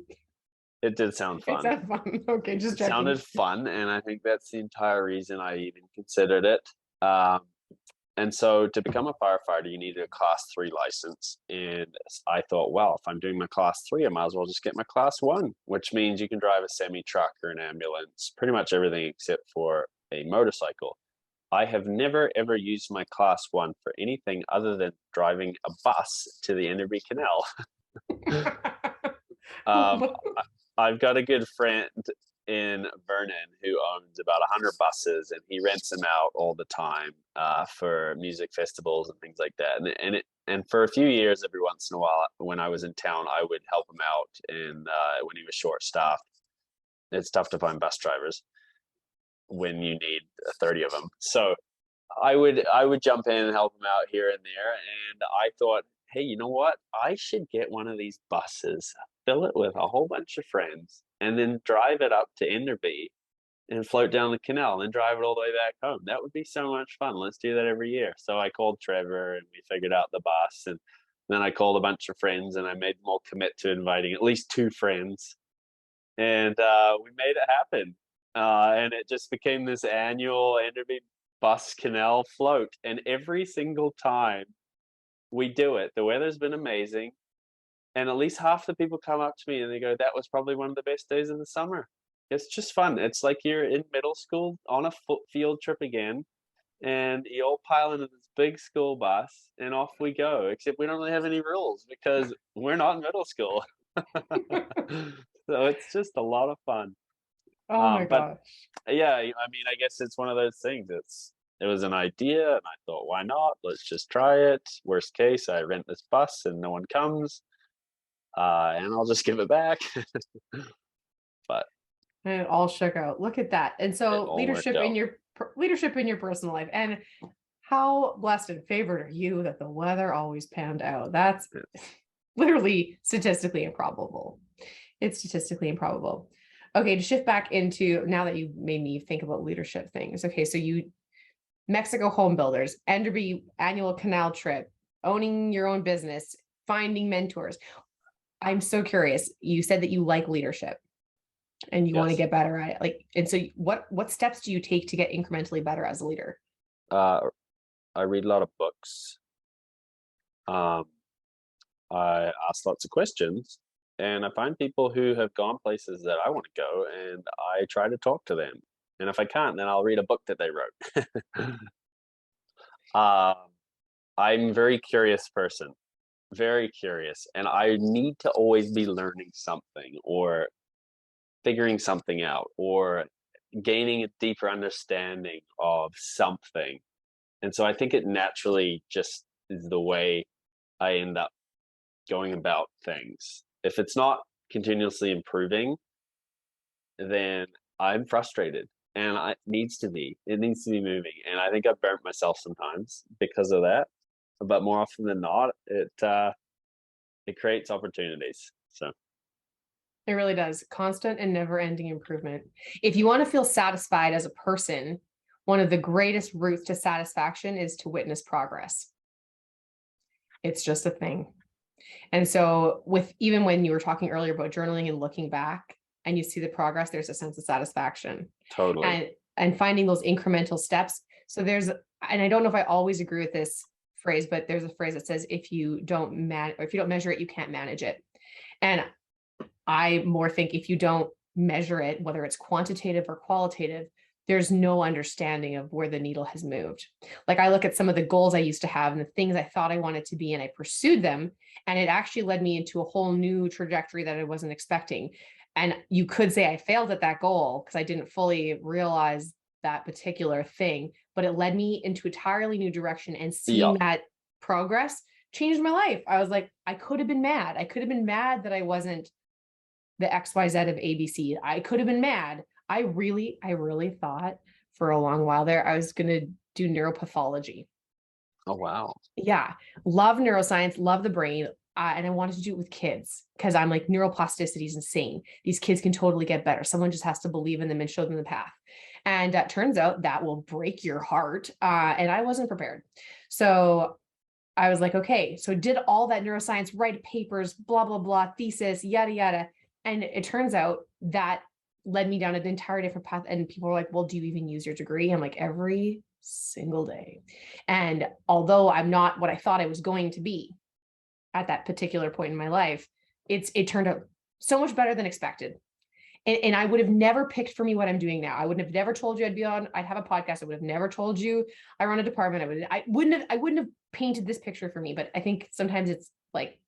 It did sound fun. It sounded fun. Okay, just checking. It sounded fun, and I think that's the entire reason I even considered it. And so to become a firefighter, you needed a class 3 license. And I thought, well, if I'm doing my class 3, I might as well just get my class 1, which means you can drive a semi-truck or an ambulance, pretty much everything except for a motorcycle. I have never, ever used my class 1 for anything other than driving a bus to the Enderby Canal. I've got a good friend in Vernon who owns about 100 buses, and he rents them out all the time for music festivals and things like that. And for a few years, every once in a while, when I was in town, I would help him out. And when he was short-staffed, it's tough to find bus drivers when you need 30 of them. So I would jump in and help him out here and there. And I thought, hey, you know what? I should get one of these buses, fill it with a whole bunch of friends, and then drive it up to Enderby and float down the canal and drive it all the way back home. That would be so much fun. Let's do that every year. So I called Trevor and we figured out the bus. And then I called a bunch of friends and I made them all commit to inviting at least 2 friends. And we made it happen. And it just became this annual Enderby bus canal float. And every single time we do it, the weather's been amazing. And at least half the people come up to me and they go, that was probably one of the best days of the summer. It's just fun. It's like you're in middle school on a field trip again, and you all pile into this big school bus and off we go, except we don't really have any rules because we're not in middle school. So it's just a lot of fun. Oh my gosh. Yeah, I mean, I guess it's one of those things. It was an idea and I thought, why not? Let's just try it. Worst case, I rent this bus and no one comes. And I'll just give it back. But and it all shook out. Look at that. And so leadership in your personal life. And how blessed and favored are you that the weather always panned out? That's literally statistically improbable. It's statistically improbable. Okay, to shift back into, now that you made me think about leadership things. Okay, so Mexico home builders, Enderby annual canal trip, owning your own business, finding mentors. I'm so curious. You said that you like leadership and you want to get better at it. And so what steps do you take to get incrementally better as a leader? I read a lot of books. I ask lots of questions, and I find people who have gone places that I want to go, and I try to talk to them. And if I can't, then I'll read a book that they wrote. I'm a very curious person, very curious, and I need to always be learning something or figuring something out or gaining a deeper understanding of something. And so I think it naturally just is the way I end up going about things. If it's not continuously improving, then I'm frustrated, and it needs to be moving. And I think I've burnt myself sometimes because of that, but more often than not, it creates opportunities. So it really does. Constant and never ending improvement. If you want to feel satisfied as a person, one of the greatest routes to satisfaction is to witness progress. It's just a thing. And so even when you were talking earlier about journaling and looking back and you see the progress, there's a sense of satisfaction. Totally. And finding those incremental steps. So and I don't know if I always agree with this phrase, but there's a phrase that says, if you don't measure it, you can't manage it. And I more think if you don't measure it, whether it's quantitative or qualitative, there's no understanding of where the needle has moved. Like I look at some of the goals I used to have and the things I thought I wanted to be, and I pursued them, and it actually led me into a whole new trajectory that I wasn't expecting. And you could say I failed at that goal because I didn't fully realize that particular thing, but it led me into entirely new direction, and seeing that progress changed my life. I was like, I could have been mad. I could have been mad that I wasn't the XYZ of ABC. I could have been mad. I really thought for a long while there I was going to do neuropathology. Oh, wow. Yeah. Love neuroscience, love the brain. And I wanted to do it with kids because I'm like, neuroplasticity is insane. These kids can totally get better. Someone just has to believe in them and show them the path. And turns out that will break your heart. And I wasn't prepared. So I was like, okay, so did all that neuroscience, write papers, blah, blah, blah, thesis, yada, yada. And it turns out that led me down an entire different path. And people were like, well, do you even use your degree? I'm like, every single day. And although I'm not what I thought I was going to be at that particular point in my life, it turned out so much better than expected. And I would have never picked for me what I'm doing now. I would have never told you I'd have a podcast. I would have never told you I run a department. I wouldn't have painted this picture for me. But I think sometimes it's like,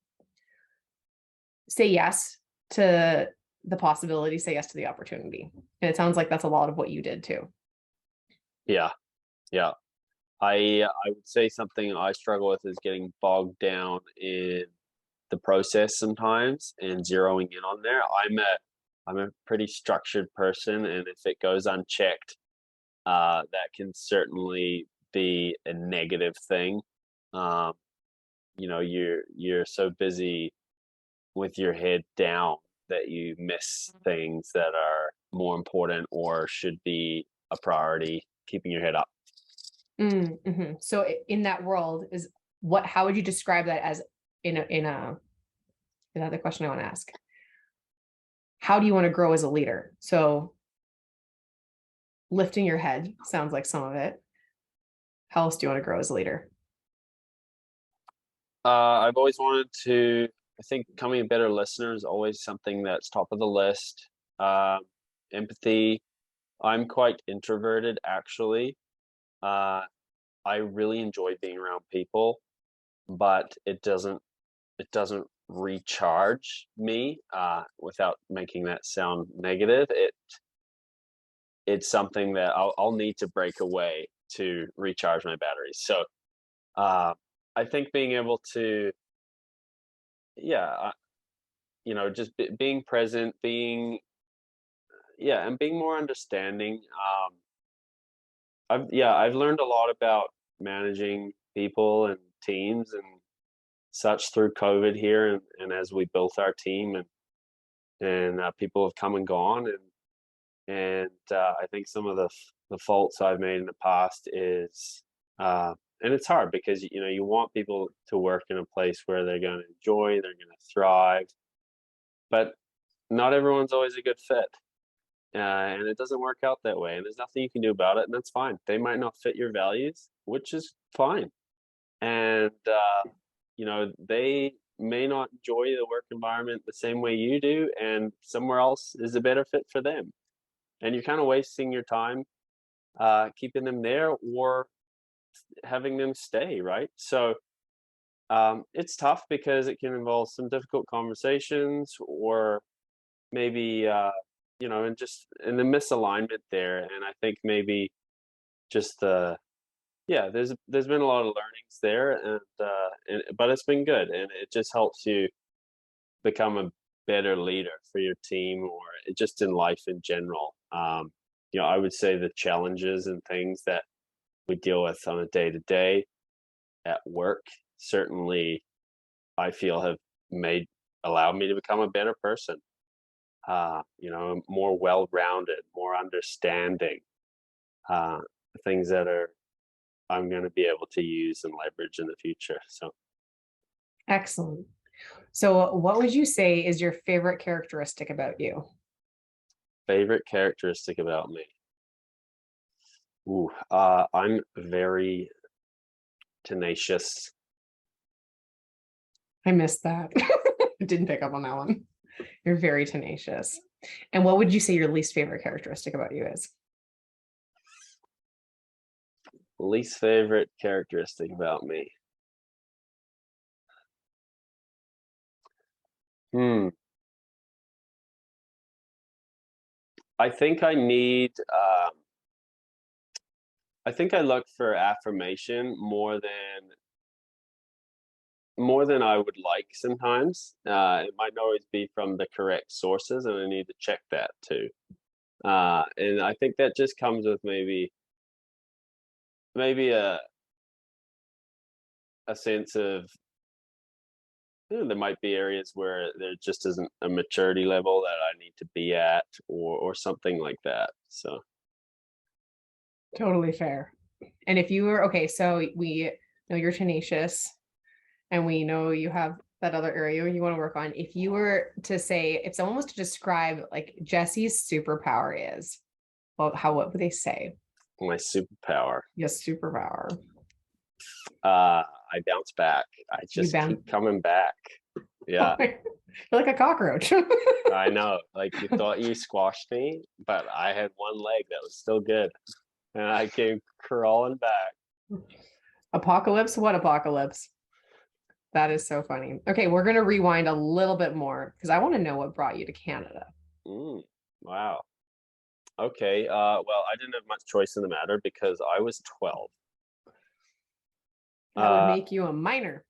say yes to the possibility, say yes to the opportunity. And it sounds like that's a lot of what you did too. Yeah. Yeah. I would say something I struggle with is getting bogged down in the process sometimes and zeroing in on there. I'm a pretty structured person, and if it goes unchecked, that can certainly be a negative thing. You're so busy with your head down that you miss things that are more important or should be a priority, keeping your head up. Mm-hmm. So in that world how would you describe that as another question I want to ask? How do you want to grow as a leader? So lifting your head sounds like some of it. How else do you want to grow as a leader? I've always wanted to, I think becoming a better listener is always something that's top of the list. Empathy. I'm quite introverted, actually. I really enjoy being around people, but it doesn't recharge me, without making that sound negative. It's something that I'll need to break away to recharge my batteries. So I think being able to, yeah, just being present, and being more understanding. I've learned a lot about managing people and teams and such through COVID here, and as we built our team, and people have come and gone, and I think some of the faults I've made in the past is, and it's hard because you want people to work in a place where they're going to enjoy, they're going to thrive, but not everyone's always a good fit. And it doesn't work out that way, and there's nothing you can do about it, and that's fine. They might not fit your values, which is fine. And they may not enjoy the work environment the same way you do, and somewhere else is a better fit for them. And you're kind of wasting your time keeping them there or having them stay, right? So it's tough because it can involve some difficult conversations, or maybe and just in the misalignment there. And I think maybe just there's been a lot of learnings there, and but it's been good, and it just helps you become a better leader for your team, or just in life in general. I would say the challenges and things that we deal with on a day to day at work certainly I feel have allowed me to become a better person. More well-rounded, more understanding. things that I'm going to be able to use and leverage in the future. So Excellent. So what would you say is your favorite characteristic about you? favorite characteristic about me. Ooh, I'm very tenacious. I missed that. Didn't pick up on that one. You're very tenacious. And what would you say your least favorite characteristic about you is? Least favorite characteristic about me. Hmm. I think I need. I think I look for affirmation more than I would like sometimes. It might not always be from the correct sources, and I need to check that too. And I think that just comes with maybe a sense of, there might be areas where there just isn't a maturity level that I need to be at, or something like that. So Totally fair. And if you were okay, so we know you're tenacious and we know you have that other area you want to work on. If you were to say, if someone was to describe like Jesse's superpower is, well, what would they say? my superpower. Yes, superpower. I bounce back. I You just bound. keep coming back. Yeah, You're like a cockroach. I know. Like, you thought you squashed me, but I had one leg that was still good, and I came crawling back. Apocalypse? What apocalypse? That is so funny. Okay, we're going to rewind a little bit more because I want to know what brought you to Canada. Mm, wow. Okay. Well, I didn't have much choice in the matter because I was 12. That would Uh, make you a minor.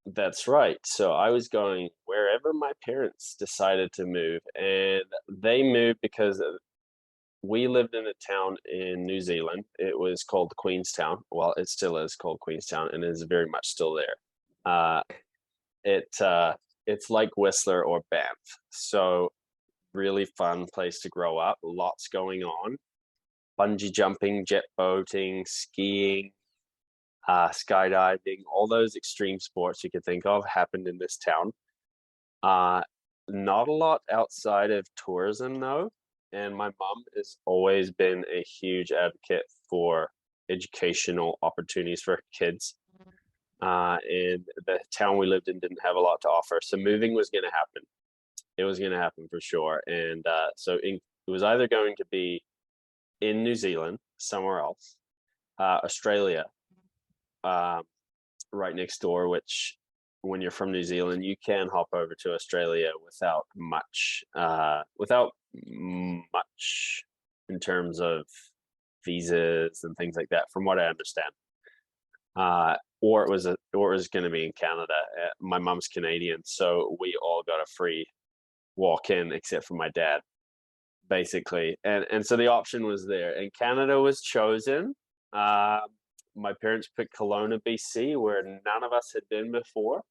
that's right. So I was going wherever my parents decided to move, and they moved because we lived in a town in New Zealand. It was called Queenstown. Well, it still is called Queenstown, and is very much still there. Uh, it's like Whistler or Banff. So really fun place to grow up. Lots going on. Bungee jumping, jet boating, skiing, skydiving, all those extreme sports you could think of happened in this town. Uh, Not a lot outside of tourism, though. And my mom has always been a huge advocate for educational opportunities for kids. And the town we lived in didn't have a lot to offer. So moving was going to happen. It was going to happen for sure. And it was either going to be in New Zealand, somewhere else, Australia, um, right next door, which when you're from New Zealand, you can hop over to Australia without much in terms of visas and things like that, from what I understand. Or it was going to be in Canada. My mom's Canadian, so we all got a free walk in, except for my dad, basically. And so the option was there, and Canada was chosen. Uh, my parents picked Kelowna, BC, where none of us had been before.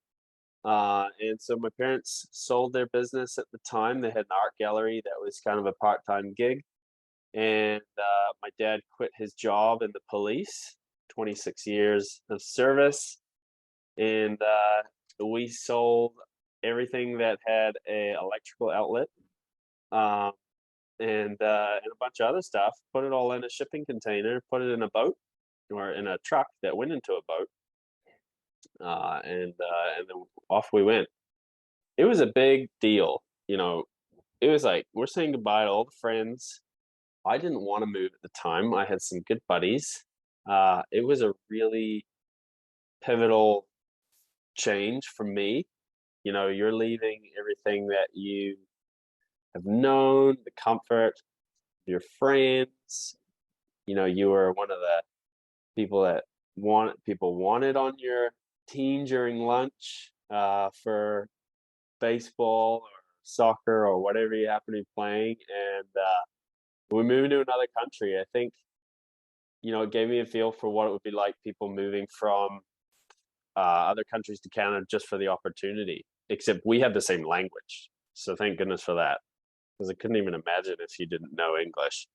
And so my parents sold their business at the time. They had an art gallery that was kind of a part-time gig. And my dad quit his job in the police, 26 years of service. And we sold everything that had a electrical outlet, um, and a bunch of other stuff, put it all in a shipping container, put it in a boat or in a truck that went into a boat, and then off we went. It was a big deal, you know. It was like we're saying goodbye to all the friends. I didn't want to move at the time. I had some good buddies. It was a really pivotal change for me. You know, you're leaving everything that you have known, the comfort of your friends. You know, you were one of the people that people wanted on your team during lunch, for baseball or soccer or whatever you happen to be playing. And we moved to another country. I think, you know, it gave me a feel for what it would be like people moving from other countries to Canada just for the opportunity. Except we had the same language, so thank goodness for that, because I couldn't even imagine if you didn't know English.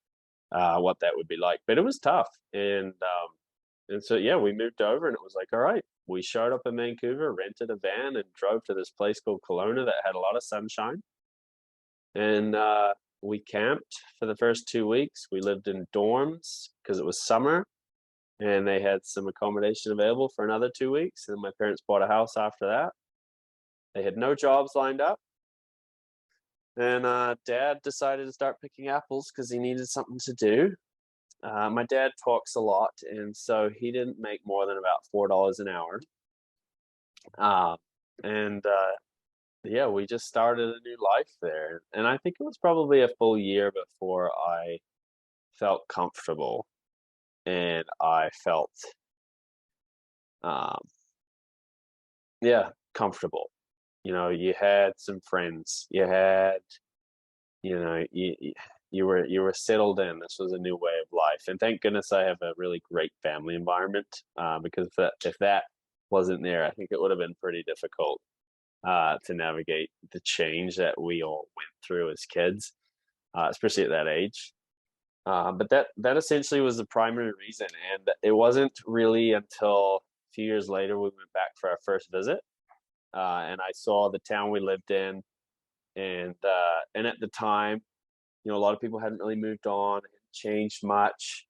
what that would be like. But it was tough, and so yeah, we moved over, and it was like, all right, we showed up in Vancouver, rented a van, and drove to this place called Kelowna that had a lot of sunshine, and we camped for the first 2 weeks. We lived in dorms because it was summer, and they had some accommodation available for another 2 weeks. And my parents bought a house after that. They had no jobs lined up. And dad decided to start picking apples because he needed something to do. My dad talks a lot, and so he didn't make more than about $4 an hour. Uh, and yeah, we just started a new life there. And I think it was probably a full year before I felt comfortable and I felt, um, yeah, comfortable. You had some friends, you were settled in. This was a new way of life, and thank goodness I have a really great family environment. Because if that wasn't there, I think it would have been pretty difficult to navigate the change that we all went through as kids, especially at that age. But that essentially was the primary reason, and it wasn't really until a few years later we went back for our first visit, and I saw the town we lived in, and at the time, a lot of people hadn't really moved on, it hadn't changed much.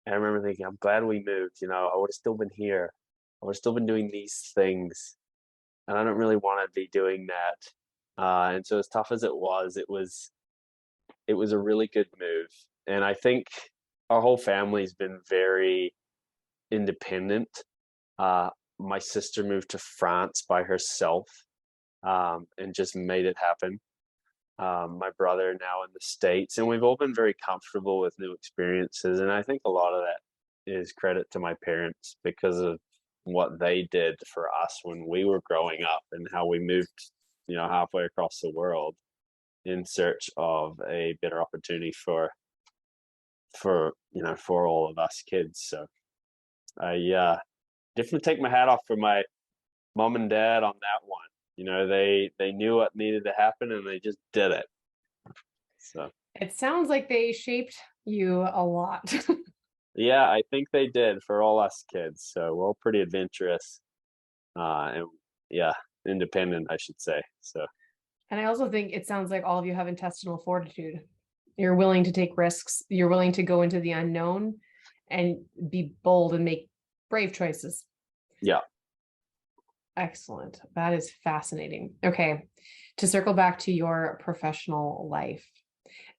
And I remember thinking, I'm glad we moved. I would have still been here. I would have still been doing these things, and I don't really want to be doing that. And so, as tough as it was a really good move. And I think our whole family's been very independent. Uh, my sister moved to France by herself, and just made it happen. My brother now in the States, and we've all been very comfortable with new experiences. And I think a lot of that is credit to my parents because of what they did for us when we were growing up and how we moved, halfway across the world in search of a better opportunity for all of us kids. So I definitely take my hat off for my mom and dad on that one. They knew what needed to happen and they just did it. So It sounds like they shaped you a lot. yeah, I think they did for all us kids. So we're all pretty adventurous, and yeah, independent, I should say. So And I also think it sounds like all of you have intestinal fortitude. You're willing to take risks. You're willing to go into the unknown and be bold and make brave choices. yeah. Excellent. That is fascinating. Okay. To circle back to your professional life,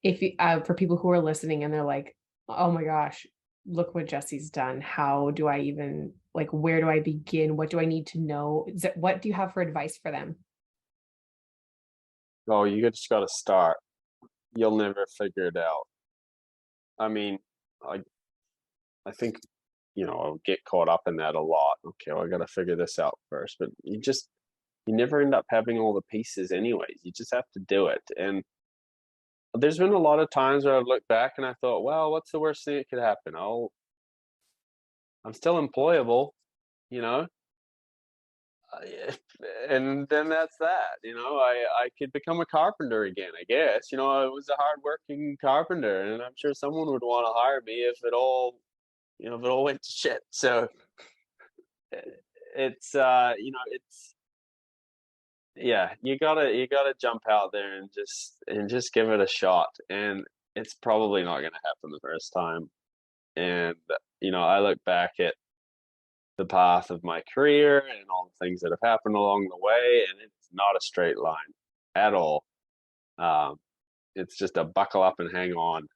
if you, for people who are listening and they're like, oh my gosh, look what Jesse's done. How do I even, like, where do I begin? What do I need to know? What do you have for advice for them? Oh, you just got to start. You'll never figure it out. I mean, I I think I'll get caught up in that a lot. Okay, well, I got to figure this out first, but you never end up having all the pieces anyways. You just have to do it. And there's been a lot of times where I've looked back and I thought, well, what's the worst thing that could happen? I'm still employable, you know. Uh, and then that's that. I could become a carpenter again, I guess. I was a hardworking carpenter, and I'm sure someone would want to hire me if it all went to shit. So it's yeah, you gotta jump out there and just give it a shot. And it's probably not gonna happen the first time. And I look back at the path of my career and all the things that have happened along the way, and it's not a straight line at all. Um, it's just a buckle up and hang on.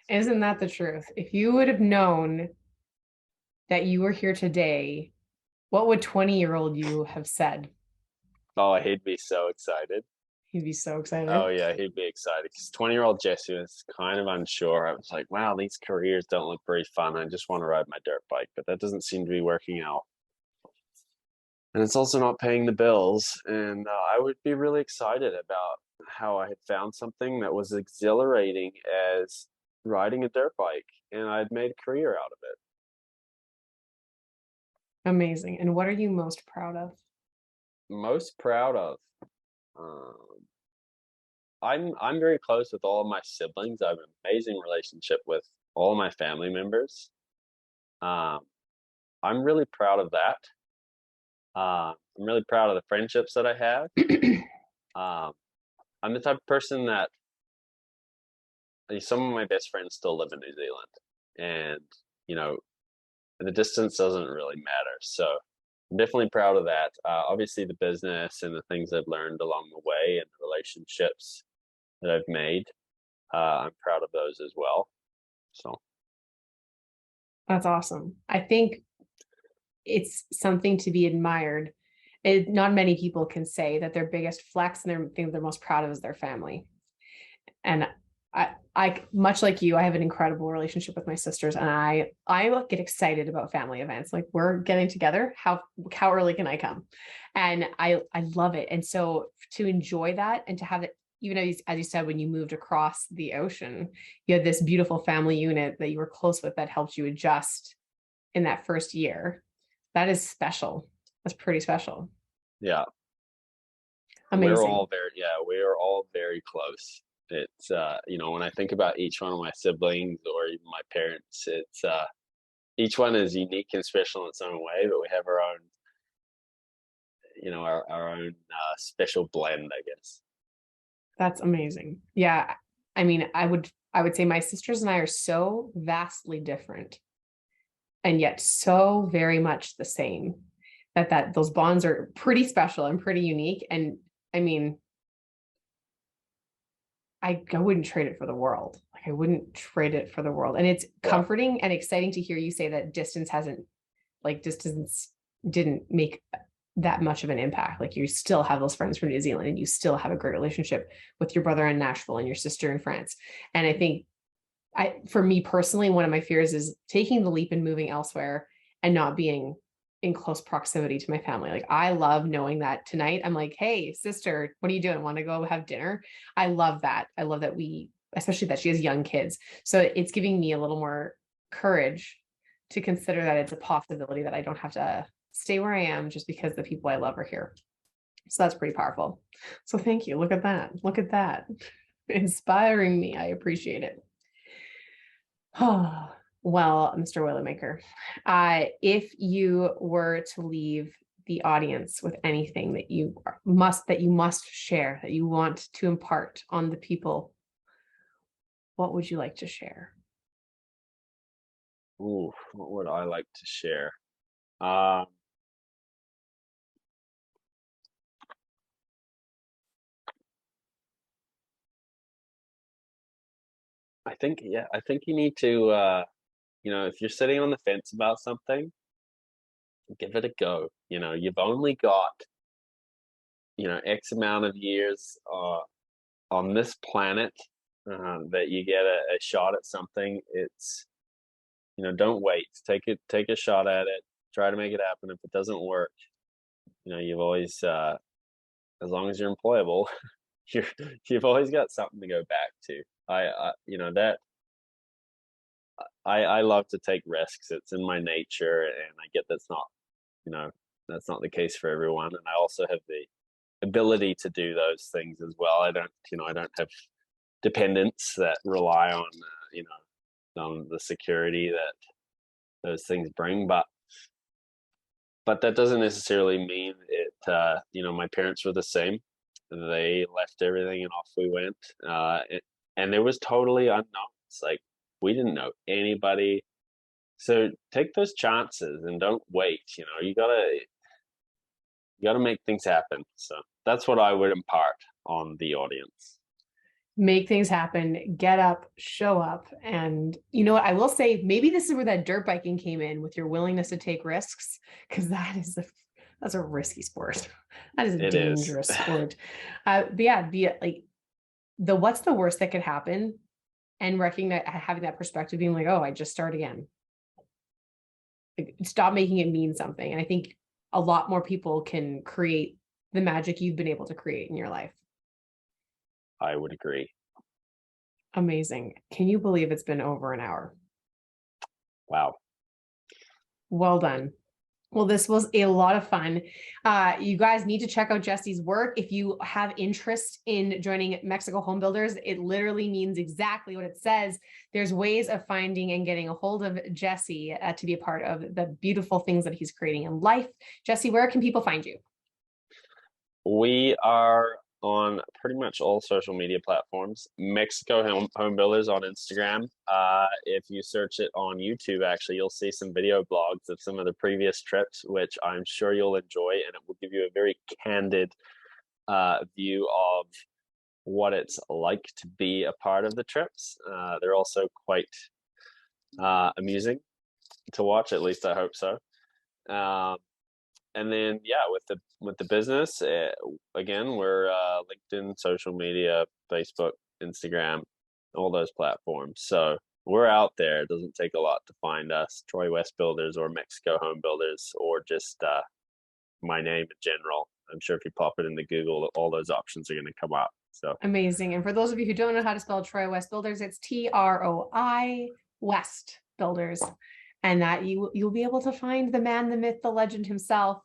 Isn't that the truth? If you would have known that you were here today, what would 20-year-old you have said? Oh, he'd be so excited. He'd be so excited. Oh yeah, he'd be excited because 20-year-old Jesse was kind of unsure. I was like, wow, these careers don't look very fun. I just want to ride my dirt bike, but that doesn't seem to be working out. And it's also not paying the bills. And I would be really excited about how I had found something that was exhilarating as riding a dirt bike, and I'd made a career out of it. Amazing. And what are you most proud of? Most proud of. Um, I'm very close with all of my siblings. I have an amazing relationship with all my family members. Um, I'm really proud of that. I'm really proud of the friendships that I have. Um, I'm the type of person that some of my best friends still live in New Zealand, and you know, the distance doesn't really matter. So I'm definitely proud of that. Obviously, the business and the things I've learned along the way and the relationships that I've made, I'm proud of those as well. So That's awesome. I think it's something to be admired. Not many people can say that their biggest flex and their thing they're most proud of is their family. And I much like you, I have an incredible relationship with my sisters, and I get excited about family events. Like, we're getting together. How early can I come? And I love it. And so to enjoy that and to have it, even as you said, when you moved across the ocean, you had this beautiful family unit that you were close with that helped you adjust in that first year. That is special. That's pretty special. yeah, Amazing. we are all very close. It's when I think about each one of my siblings or even my parents, it's each one is unique and special in its own way, but we have our own, our own special blend, I guess. That's amazing. Yeah. I mean, I would say my sisters and I are so vastly different and yet so very much the same that those bonds are pretty special and pretty unique. And I mean, I wouldn't trade it for the world. Like, I wouldn't trade it for the world. And it's Yeah, comforting and exciting to hear you say that distance didn't make that much of an impact. Like, you still have those friends from New Zealand and you still have a great relationship with your brother in Nashville and your sister in France. And I think for me personally, one of my fears is taking the leap and moving elsewhere and not being in close proximity to my family. Like, I love knowing that tonight I'm like, hey, sister, what are you doing? Want to go have dinner? I love that. I love that especially that she has young kids. So it's giving me a little more courage to consider that it's a possibility that I don't have to stay where I am just because the people I love are here. So that's pretty powerful. So thank you. Look at that. Look at that. Inspiring me. I appreciate it. Oh, well, Mr. Wielemaker, if you were to leave the audience with anything that you must share, that you want to impart on the people, what would you like to share? ooh, what would I like to share? Um, I think you need to, if you're sitting on the fence about something, give it a go. You've only got, X amount of years on this planet that you get a shot at something. It's, don't wait. Take a shot at it. Try to make it happen. If it doesn't work, you've always, as long as you're employable, you're, you've always got something to go back to. That I love to take risks. It's in my nature, and I get you know, that's not the case for everyone. And I also have the ability to do those things as well. I don't have dependents that rely on, on the security that those things bring. But that doesn't necessarily mean it. My parents were the same. They left everything and off we went. And there was totally unknowns. Like, we didn't know anybody. So take those chances and don't wait. You gotta make things happen. So that's what I would impart on the audience. Make things happen, get up, show up. And you know what? I will say maybe this is where that dirt biking came in with your willingness to take risks, because that's a risky sport. That is a It is. dangerous sport. But yeah, be like what's the worst that could happen, and recognize having that perspective, being like, oh, I just start again. Like, stop making it mean something. And I think a lot more people can create the magic you've been able to create in your life. I would agree. Amazing. Can you believe it's been over an hour? Wow. Well done. Well, this was a lot of fun. You guys need to check out Jesse's work. If you have interest in joining Mexico Home Builders, it literally means exactly what it says. There's ways of finding and getting a hold of Jesse to be a part of the beautiful things that he's creating in life. Jesse, where can people find you? We are on pretty much all social media platforms. Mexico Home Builders on Instagram. If you search it on YouTube, actually, you'll see some video blogs of some of the previous trips, which I'm sure you'll enjoy, and it will give you a very candid view of what it's like to be a part of the trips. They're also quite amusing to watch. At least I hope so. And then with the business, again, we're LinkedIn, social media, Facebook, Instagram, all those platforms. So we're out there. It doesn't take a lot to find us. TroiWest Builders or Mexico Home Builders, or just my name in general. I'm sure if you pop it into Google, all those options are going to come up. So amazing. And for those of you who don't know how to spell TroiWest Builders, it's TROI West Builders. And that you'll be able to find the man, the myth, the legend himself,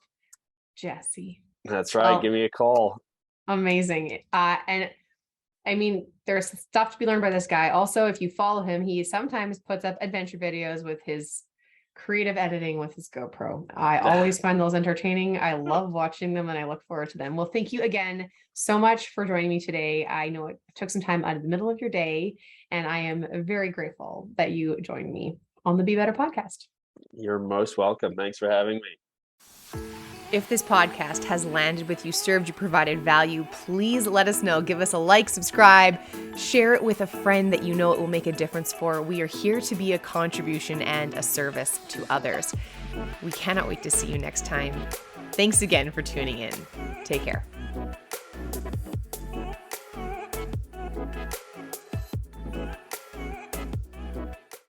Jesse. That's right. Well, give me a call. Amazing. And I mean, there's stuff to be learned by this guy. Also, if you follow him, he sometimes puts up adventure videos with his creative editing with his GoPro. I always find those entertaining. I love watching them and I look forward to them. Well, thank you again so much for joining me today. I know it took some time out of the middle of your day, and I am very grateful that you joined me on the Be Better podcast. You're most welcome. Thanks for having me. If this podcast has landed with you, served you, provided value, please let us know. Give us a like, subscribe, share it with a friend that you know it will make a difference for. We are here to be a contribution and a service to others. We cannot wait to see you next time. Thanks again for tuning in. Take care.